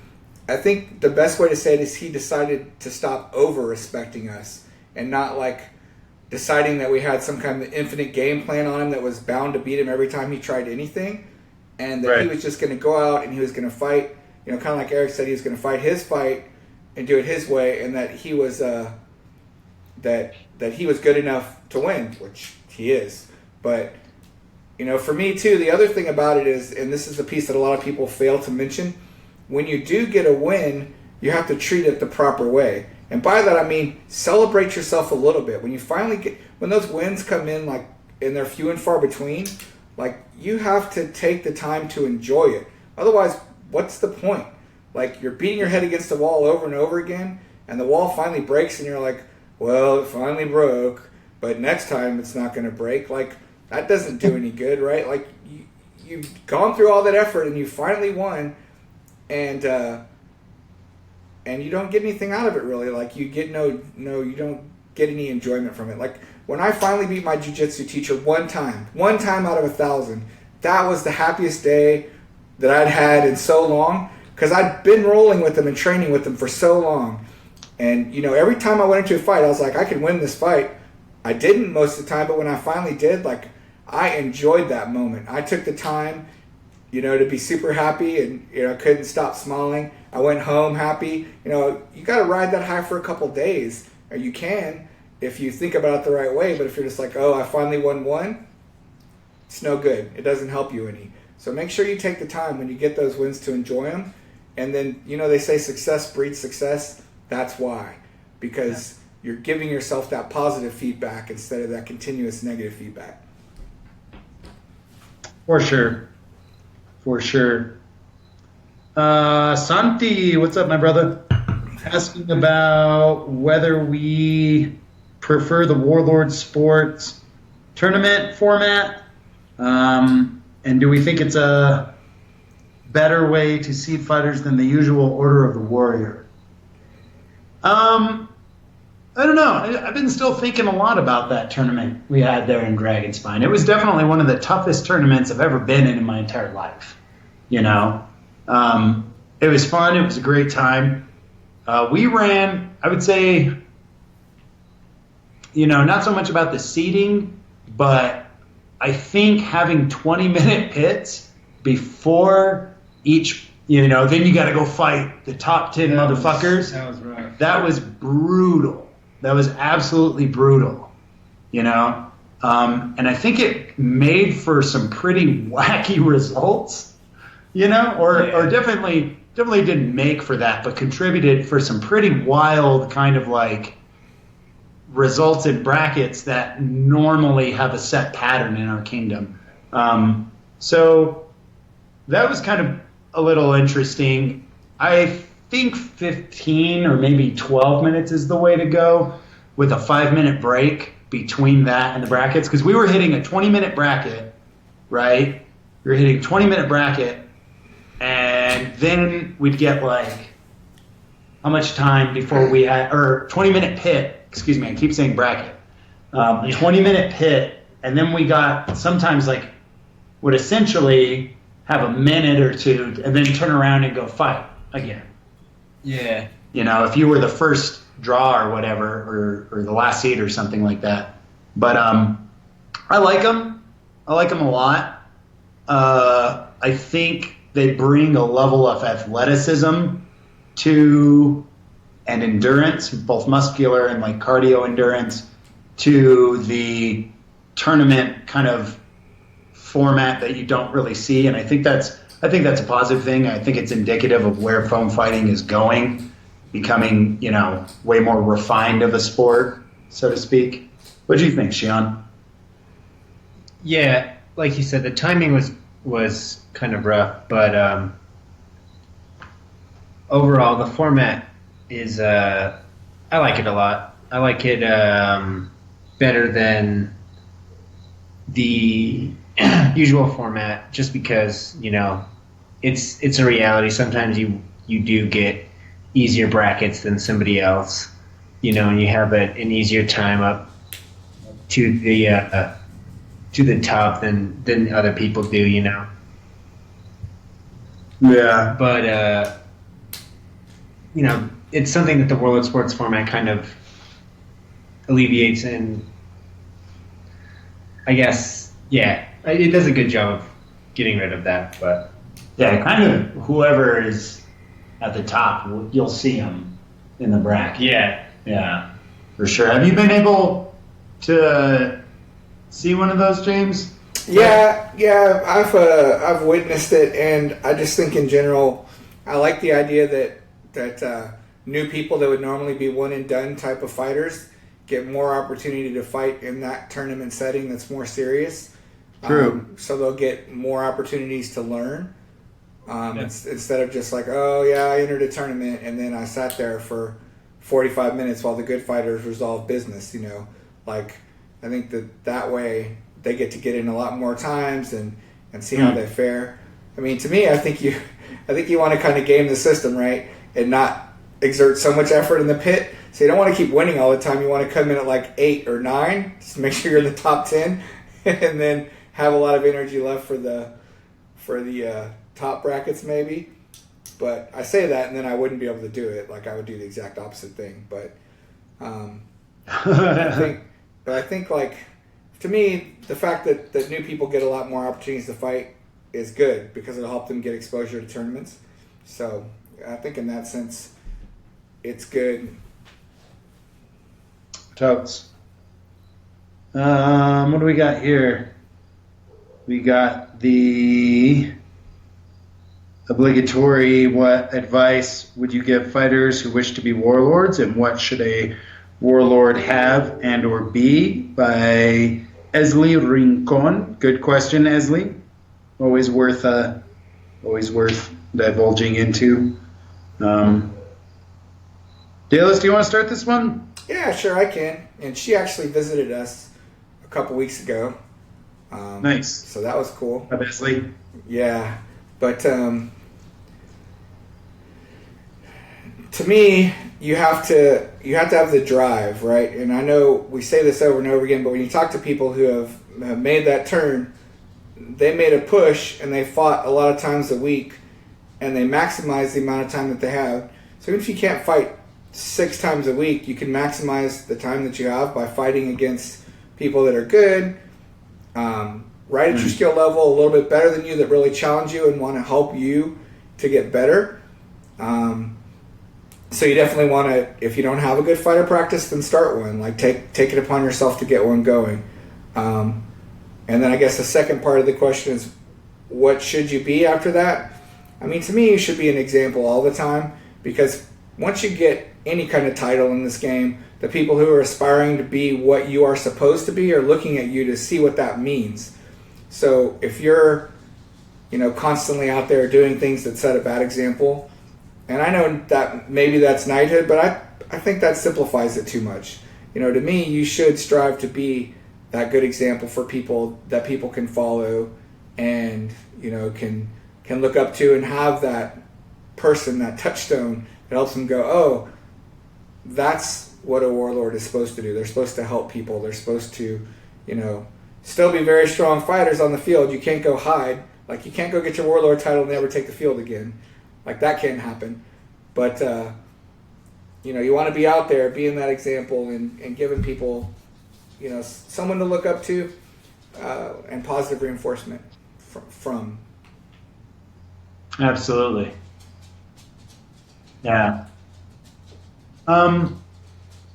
I think the best way to say it is he decided to stop over-respecting us and not like deciding that we had some kind of infinite game plan on him that was bound to beat him every time he tried anything, and that he was just going to go out and he was going to fight, you know, kind of like Eric said, he was going to fight his fight and do it his way, and that he was that he was good enough to win, which he is. But you know, for me too, the other thing about it is, and this is the piece that a lot of people fail to mention, when you do get a win, you have to treat it the proper way. And by that I mean celebrate yourself a little bit. When you finally when those wins come in, like, and they're few and far between, like, you have to take the time to enjoy it. Otherwise, what's the point? Like, you're beating your head against the wall over and over again, and the wall finally breaks, and you're like, well, it finally broke, but next time it's not going to break. Like, that doesn't do any good, right? Like, you've gone through all that effort, and you finally won, and you don't get anything out of it, really. Like, you get you don't get any enjoyment from it. Like, when I finally beat my jiu-jitsu teacher one time out of 1,000, that was the happiest day that I'd had in so long, because I'd been rolling with him and training with him for so long. And, you know, every time I went into a fight, I was like, I can win this fight. I didn't most of the time, but when I finally did, like, I enjoyed that moment. I took the time, you know, to be super happy, and, you know, I couldn't stop smiling. I went home happy. You know, you got to ride that high for a couple days, or you can if you think about it the right way. But if you're just like, oh, I finally won one, it's no good. It doesn't help you any. So make sure you take the time when you get those wins to enjoy them. And then, you know, they say success breeds success. That's why. Because you're giving yourself that positive feedback instead of that continuous negative feedback. For sure. For sure. Santi, what's up, my brother? Asking about whether we prefer the Warlord Sports tournament format. And do we think it's a better way to seed fighters than the usual Order of the Warrior? I don't know. I've been still thinking a lot about that tournament we had there in Dragonspine. It was definitely one of the toughest tournaments I've ever been in my entire life. You know, it was fun. It was a great time. We ran, I would say, you know, not so much about the seeding, but I think having 20-minute pits before each, you know, then you got to go fight the top 10 motherfuckers. That was rough. That was brutal. That was absolutely brutal, you know? And I think it made for some pretty wacky results, you know, or definitely didn't make for that, but contributed for some pretty wild kind of like results in brackets that normally have a set pattern in our kingdom. So that was kind of a little interesting. I think 15 or maybe 12 minutes is the way to go, with a 5-minute break between that and the brackets, because we were hitting a 20-minute bracket, right? We were hitting a 20-minute bracket, and then we'd get like how much time before we had, or 20-minute pit, excuse me, I keep saying bracket, a 20-minute pit, and then we got sometimes like would essentially have a minute or two and then turn around and go fight again. Yeah. You know, if you were the first draw or whatever, or the last seed or something like that. But I like them. I like them a lot. I think they bring a level of athleticism to, and endurance, both muscular and like cardio endurance, to the tournament kind of format that you don't really see. And I think that's a positive thing. I think it's indicative of where foam fighting is going, becoming, you know, way more refined of a sport, so to speak. What do you think, Xion? Yeah, like you said, the timing was kind of rough, but overall the format is I like it a lot. I like it better than the usual format, just because, you know, it's a reality. Sometimes you do get easier brackets than somebody else, you know, and you have an easier time up to the top than other people do, you know. Yeah. But you know, it's something that the World of Sports format kind of alleviates, and I guess, yeah, it does a good job of getting rid of that. But Yeah, kind of whoever is at the top, you'll see them in the bracket. Yeah, for sure. Have you been able to see one of those, James? Yeah, I've witnessed it, and I just think in general, I like the idea that new people that would normally be one and done type of fighters get more opportunity to fight in that tournament setting that's more serious. True. So they'll get more opportunities to learn. Instead of just like, oh yeah, I entered a tournament and then I sat there for 45 minutes while the good fighters resolve business, you know. Like, I think that way they get to get in a lot more times and see how they fare. I mean, to me, I think you want to kind of game the system, right, and not exert so much effort in the pit. So you don't want to keep winning all the time. You want to come in at like 8 or 9, just to make sure you're in the top 10, and then have a lot of energy left for the top brackets maybe. But I say that, and then I wouldn't be able to do it. Like, I would do the exact opposite thing. But I think like, to me, the fact that new people get a lot more opportunities to fight is good, because it'll help them get exposure to tournaments. So I think in that sense, it's good. Totes. What do we got here? We got the obligatory, what advice would you give fighters who wish to be warlords, and what should a warlord have and or be, by Esli Rincon. Good question, Esli. Always worth divulging into. Dalos, do you want to start this one? Yeah, sure, I can. And she actually visited us a couple weeks ago. Nice. So that was cool. Obviously. Yeah, but to me, you have to have the drive, right? And I know we say this over and over again, but when you talk to people who have made that turn, they made a push and they fought a lot of times a week, and they maximize the amount of time that they have. So even if you can't fight 6 times a week, you can maximize the time that you have by fighting against people that are good, right at your skill level, a little bit better than you, that really challenge you and want to help you to get better. So you definitely want to, if you don't have a good fighter practice, then start one. Like, take it upon yourself to get one going. And then I guess the second part of the question is, what should you be after that? I mean, to me, you should be an example all the time, because once you get any kind of title in this game, the people who are aspiring to be what you are supposed to be are looking at you to see what that means. So if you're constantly out there doing things that set a bad example. And I know that maybe that's knighthood, but I think that simplifies it too much. To me, you should strive to be that good example for people that people can follow and, can look up to, and have that person, that touchstone that helps them go, oh, that's what a warlord is supposed to do. They're supposed to help people. They're supposed to, still be very strong fighters on the field. You can't go hide. Like, you can't go get your warlord title and never take the field again. Like, that can't happen. But, you want to be out there, being that example, and giving people, someone to look up to, and positive reinforcement from. Absolutely. Yeah.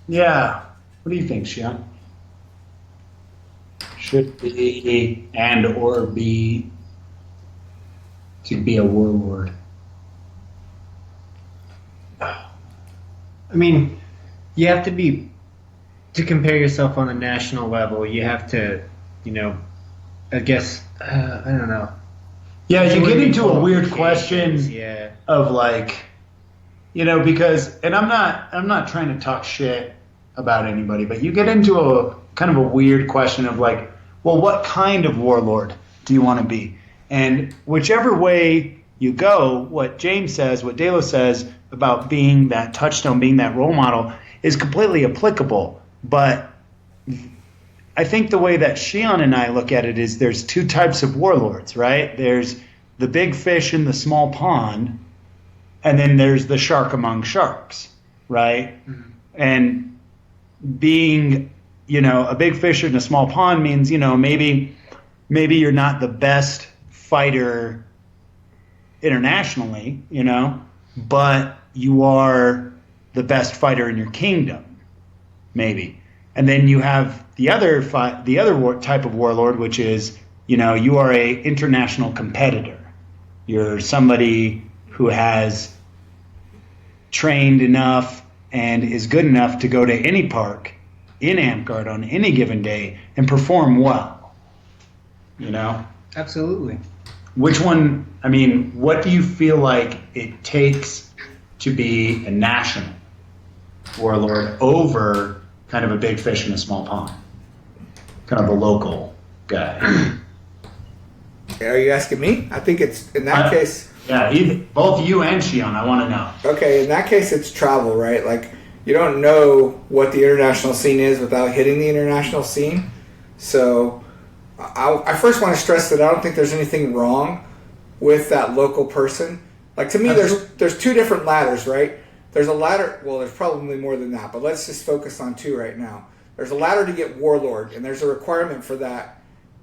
Yeah. What do you think, Xion? Should be and or be to be a warlord? I mean, you have to compare yourself on a national level. You have to, I guess, I don't know. Yeah, you get into a weird question of like, because, and I'm not trying to talk shit about anybody, but you get into a kind of a weird question of like, well, what kind of warlord do you want to be? And whichever way you go, what James says, what Dalos says about being that touchstone, being that role model is completely applicable. But I think the way that Xion and I look at it is there's two types of warlords, right? There's the big fish in the small pond, and then there's the shark among sharks, right? Mm-hmm. And being, a big fish in a small pond means, maybe you're not the best fighter internationally, but you are the best fighter in your kingdom, maybe. And then you have the other type of warlord, which is, you are a international competitor. You're somebody who has trained enough and is good enough to go to any park in Amtgard on any given day and perform well. Absolutely. Which one, what do you feel like it takes to be a national warlord over kind of a big fish in a small pond? Kind of a local guy. Are you asking me? I think it's, in that case... Yeah, both you and Xion, I want to know. Okay, in that case, it's travel, right? Like, you don't know what the international scene is without hitting the international scene. So, I first want to stress that I don't think there's anything wrong with that local person. Like, to me, there's two different ladders, right? There's a ladder, well, there's probably more than that, but let's just focus on two right now. There's a ladder to get warlord, and there's a requirement for that.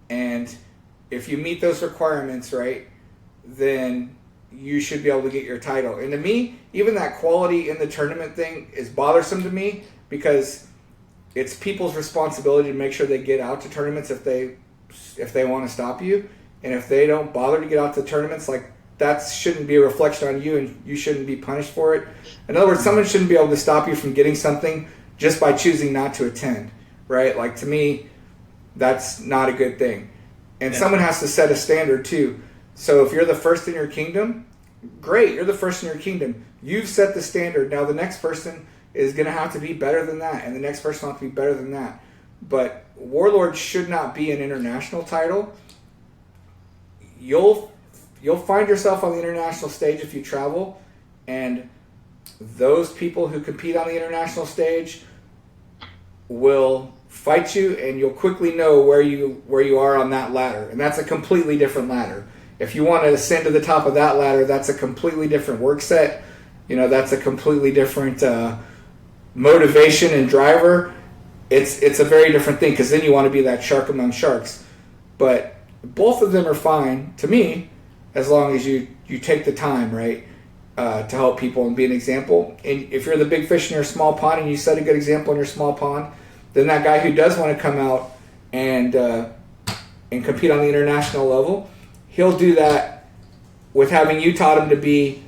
And if you meet those requirements, right, then you should be able to get your title. And to me, even that quality in the tournament thing is bothersome to me, because it's people's responsibility to make sure they get out to tournaments if they want to stop you. And if they don't bother to get out to tournaments, like, that shouldn't be a reflection on you, and you shouldn't be punished for it. In other words, someone shouldn't be able to stop you from getting something just by choosing not to attend, right? Like, to me, that's not a good thing. And someone has to set a standard too. So if you're the first in your kingdom, great, you're the first in your kingdom. You've set the standard. Now the next person is going to have to be better than that, and the next person will have to be better than that. But warlord should not be an international title. You'll find yourself on the international stage if you travel, and those people who compete on the international stage will fight you, and you'll quickly know where you are on that ladder. And that's a completely different ladder. If you want to ascend to the top of that ladder, that's a completely different work set. That's a completely different motivation and driver. It's a very different thing, because then you want to be that shark among sharks. But both of them are fine to me, as long as you take the time, right, to help people and be an example. And if you're the big fish in your small pond and you set a good example in your small pond, then that guy who does want to come out and compete on the international level, he'll do that with having you taught him to be,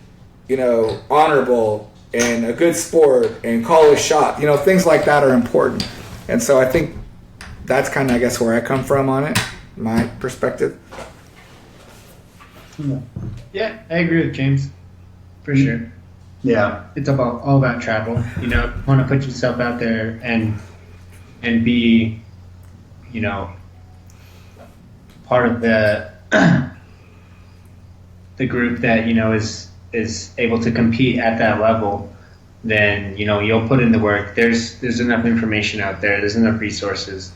honorable and a good sport and call his shot. Things like that are important. And so I think that's kind of, I guess, where I come from on it, my perspective. Yeah, I agree with James, for sure. Yeah. It's all about travel. You know, want to put yourself out there and be, you know, part of the the group that, you know, is able to compete at that level. Then, you know, you'll put in the work. There's enough information out there. There's enough resources.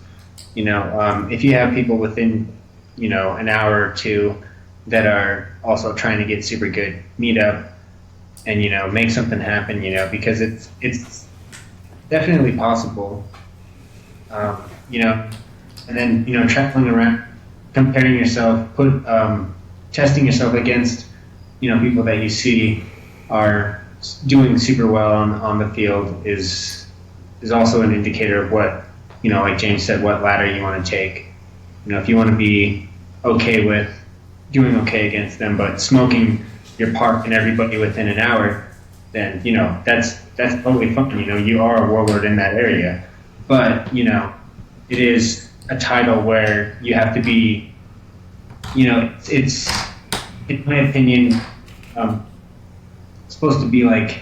You know, if you have people within, you know, an hour or two that are also trying to get super good, meet up and, you know, make something happen, you know, because it's definitely possible. You know, and then, you know, traveling around, comparing yourself, testing yourself against, you know, people that you see are doing super well on the field is also an indicator of what, you know, like James said, what ladder you want to take. You know, if you want to be okay with doing okay against them, but smoking your park and everybody within an hour, then, you know, that's totally fun. You know, you are a warlord in that area. But, you know, it is a title where you have to be, you know, it's in my opinion, supposed to be like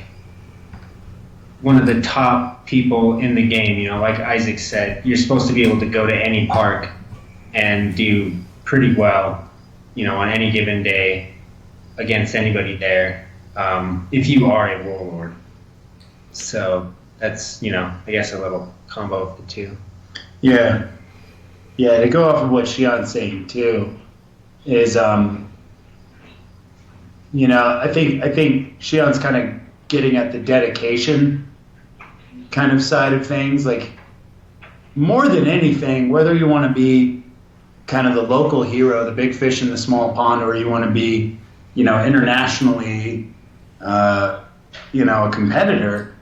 one of the top people in the game. You know, like Isaac said, you're supposed to be able to go to any park and do pretty well, you know, on any given day against anybody there, if you are a warlord. So that's, you know, I guess a little combo of the two. Yeah. Yeah, to go off of what Xion's saying too, is you know, I think Xion's kind of getting at the dedication kind of side of things. Like, more than anything, whether you want to be kind of the local hero, the big fish in the small pond, or you want to be, you know, internationally, you know, a competitor,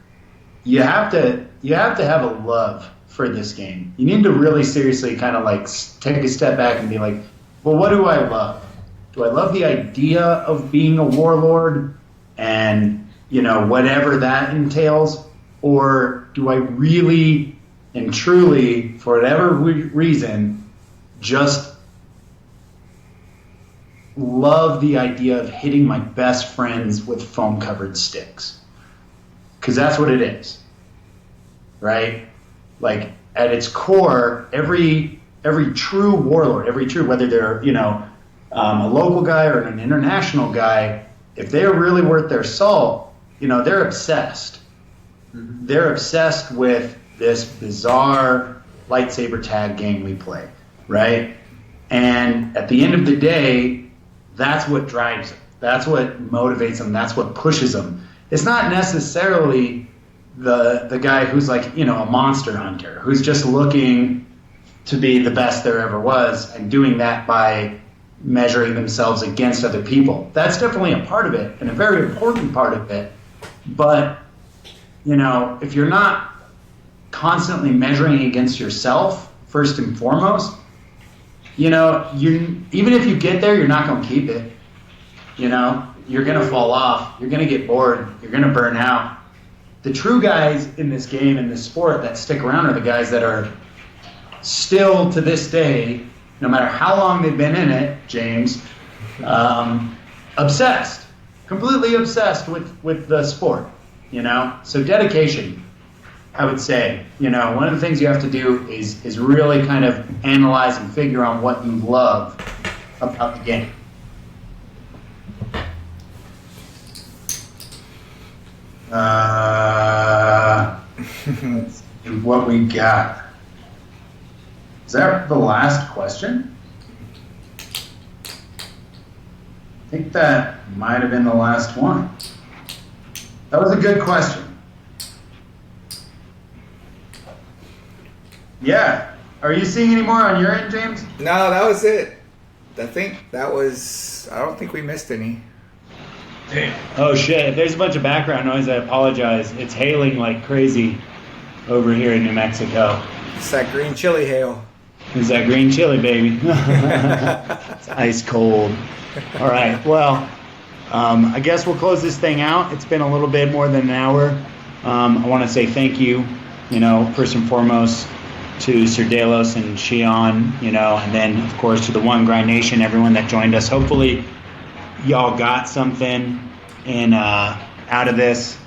you have to have a love for this game. You need to really seriously kind of like take a step back and be like, well, what do I love? Do I love the idea of being a warlord and, you know, whatever that entails? Or do I really and truly, for whatever reason, just love the idea of hitting my best friends with foam-covered sticks? Because that's what it is, right? Like, at its core, every true warlord, whether they're, you know, a local guy or an international guy, if they're really worth their salt, you know, they're obsessed. Mm-hmm. They're obsessed with this bizarre lightsaber tag game we play, right? And at the end of the day, that's what drives them. That's what motivates them. That's what pushes them. It's not necessarily the guy who's like, you know, a monster hunter, who's just looking to be the best there ever was and doing that by measuring themselves against other people. That's definitely a part of it and a very important part of it. But, you know, if you're not constantly measuring against yourself, first and foremost, you know, even if you get there, you're not going to keep it. You know, you're going to fall off. You're going to get bored. You're going to burn out. The true guys in this game, in this sport, that stick around are the guys that are still to this day, no matter how long they've been in it, James, obsessed, completely obsessed with the sport, you know? So dedication, I would say, you know, one of the things you have to do is really kind of analyze and figure out what you love about the game. Let's see what we got. Is that the last question? I think that might have been the last one. That was a good question. Yeah. Are you seeing any more on your end, James? No, that was it. I don't think we missed any. Damn. Oh shit, if there's a bunch of background noise, I apologize. It's hailing like crazy over here in New Mexico. It's that green chili hail. It's that green chili, baby. It's ice cold. All right, well, I guess we'll close this thing out. It's been a little bit more than an hour. I want to say thank you, you know, first and foremost to Sir Dalos and Xion, you know, and then, of course, to the One Grind Nation, everyone that joined us. Hopefully, y'all got something and out of this.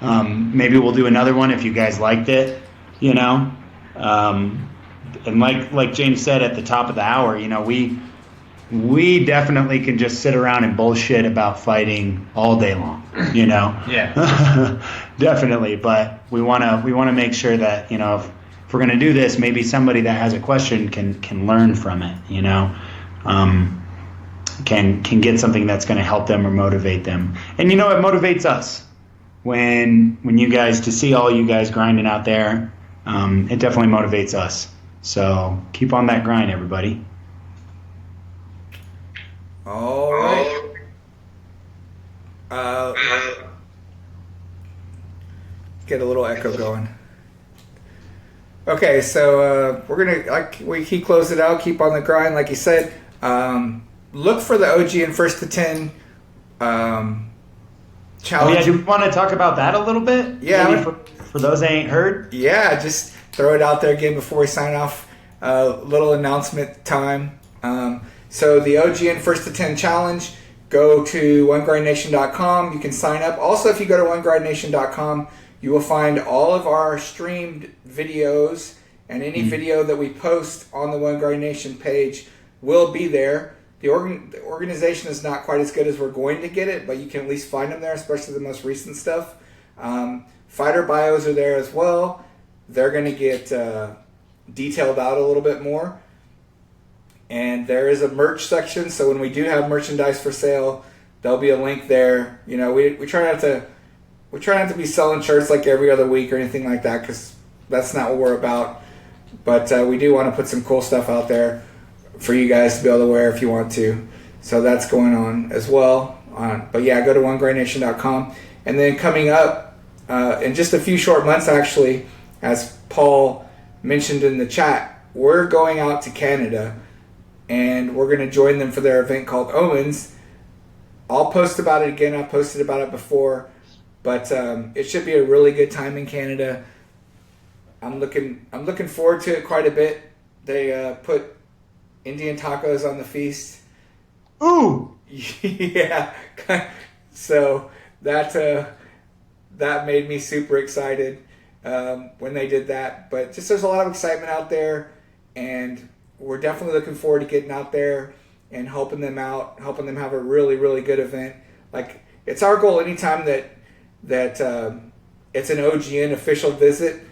Maybe we'll do another one if you guys liked it, you know. And like James said at the top of the hour, you know, we definitely can just sit around and bullshit about fighting all day long, you know. Yeah. Definitely, but we want to make sure that, you know, if we're going to do this, maybe somebody that has a question can learn from it, you know. Can get something that's going to help them or motivate them. And you know, it motivates us when you guys, to see all you guys grinding out there. It definitely motivates us. So keep on that grind, everybody. All right. Get a little echo going. Okay, so we're gonna keep close it out. Keep on the grind, like you said. Look for the OG and first to 10 challenge. Oh yeah, do you want to talk about that a little bit? Yeah. Maybe for those that ain't heard. Yeah, just throw it out there again before we sign off. Little announcement time. So the OG and first to 10 challenge. Go to onegrindnation.com. You can sign up. Also, if you go to onegrindnation.com, you will find all of our streamed videos, and any video that we post on the One Grind Nation page will be there. The organization is not quite as good as we're going to get it, but you can at least find them there, especially the most recent stuff. Fighter bios are there as well. They're going to get detailed out a little bit more. And there is a merch section, so when we do have merchandise for sale, there'll be a link there. You know, we try not to be selling shirts like every other week or anything like that, because that's not what we're about. But we do want to put some cool stuff out there for you guys to be able to wear if you want to. So that's going on as well. But yeah, go to onegrindnation.com. And then coming up in just a few short months, actually, as Paul mentioned in the chat, we're going out to Canada, and we're going to join them for their event called Omens. I'll post about it again. I posted about it before, but it should be a really good time in Canada. I'm looking forward to it quite a bit. They put Indian tacos on the feast. Ooh! Yeah. So that made me super excited when they did that. But just there's a lot of excitement out there, and we're definitely looking forward to getting out there and helping them out, helping them have a really, really good event. Like, it's our goal anytime that it's an OGN official visit,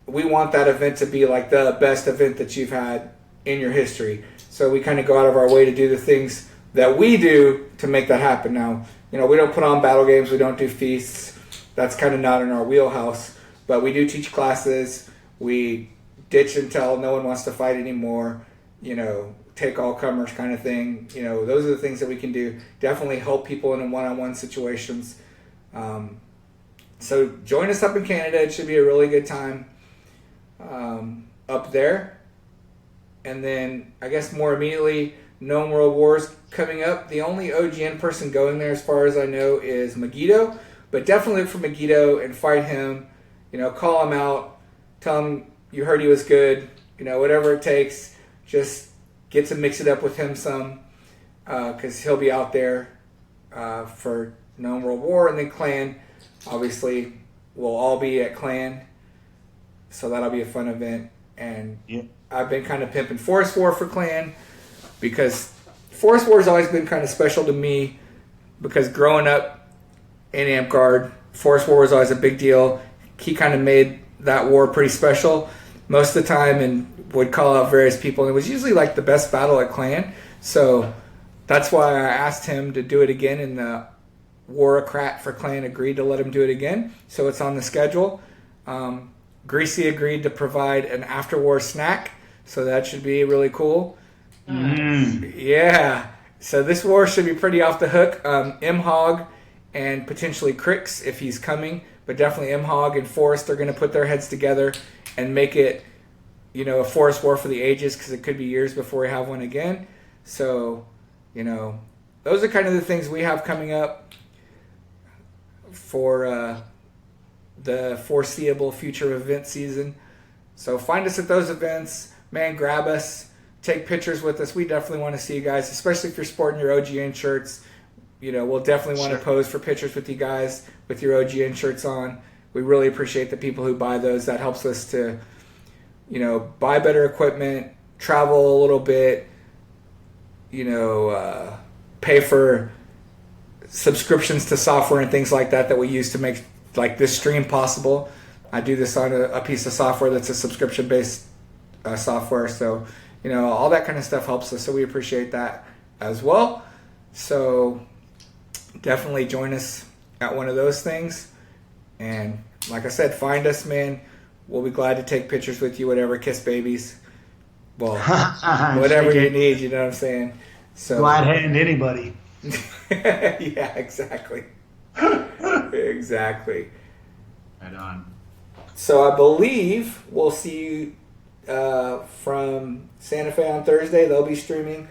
we want that event to be like the best event that you've had in your history. So we kind of go out of our way to do the things that we do to make that happen. Now, you know, we don't put on battle games, we don't do feasts. That's kind of not in our wheelhouse. But we do teach classes. We ditch until no one wants to fight anymore. You know, take all comers kind of thing. You know, those are the things that we can do. Definitely help people in one-on-one situations. So join us up in Canada. It should be a really good time up there. And then I guess more immediately, Gnome World Wars coming up. The only OGN person going there, as far as I know, is Megiddo. But definitely look for Megiddo and fight him. You know, call him out. Tell him you heard he was good. You know, whatever it takes. Just get to mix it up with him some. Because he'll be out there for Gnome World War. And then Clan, obviously, we'll all be at Clan. So that'll be a fun event. And yeah. I've been kind of pimping Forest War for Clan, because Forest War has always been kind of special to me, because growing up in Amtgard, Forest War was always a big deal. He kind of made that war pretty special most of the time, and would call out various people, and it was usually like the best battle at Clan. So that's why I asked him to do it again, and the Warocrat for Clan agreed to let him do it again. So it's on the schedule. Greasy agreed to provide an after-war snack, so that should be really cool. Yeah. So this war should be pretty off the hook. M-Hog and potentially Crix, if he's coming, but definitely M-Hog and Forest are going to put their heads together and make it, you know, a Forest War for the ages, because it could be years before we have one again. So, you know, those are kind of the things we have coming up for the foreseeable future event season. So find us at those events. Man, grab us. Take pictures with us. We definitely want to see you guys, especially if you're sporting your OGN shirts. we'll definitely want to pose for pictures with you guys with your OGN shirts on. We really appreciate the people who buy those. That helps us to, buy better equipment, travel a little bit, pay for subscriptions to software and things like that we use to make like this stream possible. I do this on a piece of software that's a subscription-based software, so all that kind of stuff helps us. So we appreciate that as well. So definitely join us at one of those things, and like I said, find us, man. We'll be glad to take pictures with you, whatever, kiss babies, well, whatever you need. You know what I'm saying? So glad hand anybody. Yeah, exactly. Exactly. Right on. So I believe we'll see you from Santa Fe on Thursday. They'll be streaming.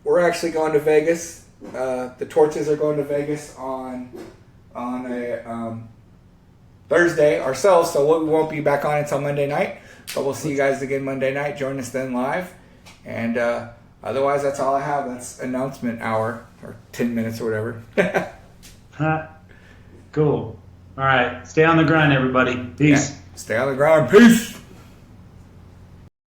We're actually going to Vegas. The Torches are going to Vegas on a Thursday ourselves, so we won't be back on until Monday night. But we'll see you guys again Monday night. Join us then live. And otherwise, that's all I have. That's announcement hour, or 10 minutes or whatever. Cool. All right. Stay on the grind, everybody. Peace. Yeah. Stay on the ground. Peace.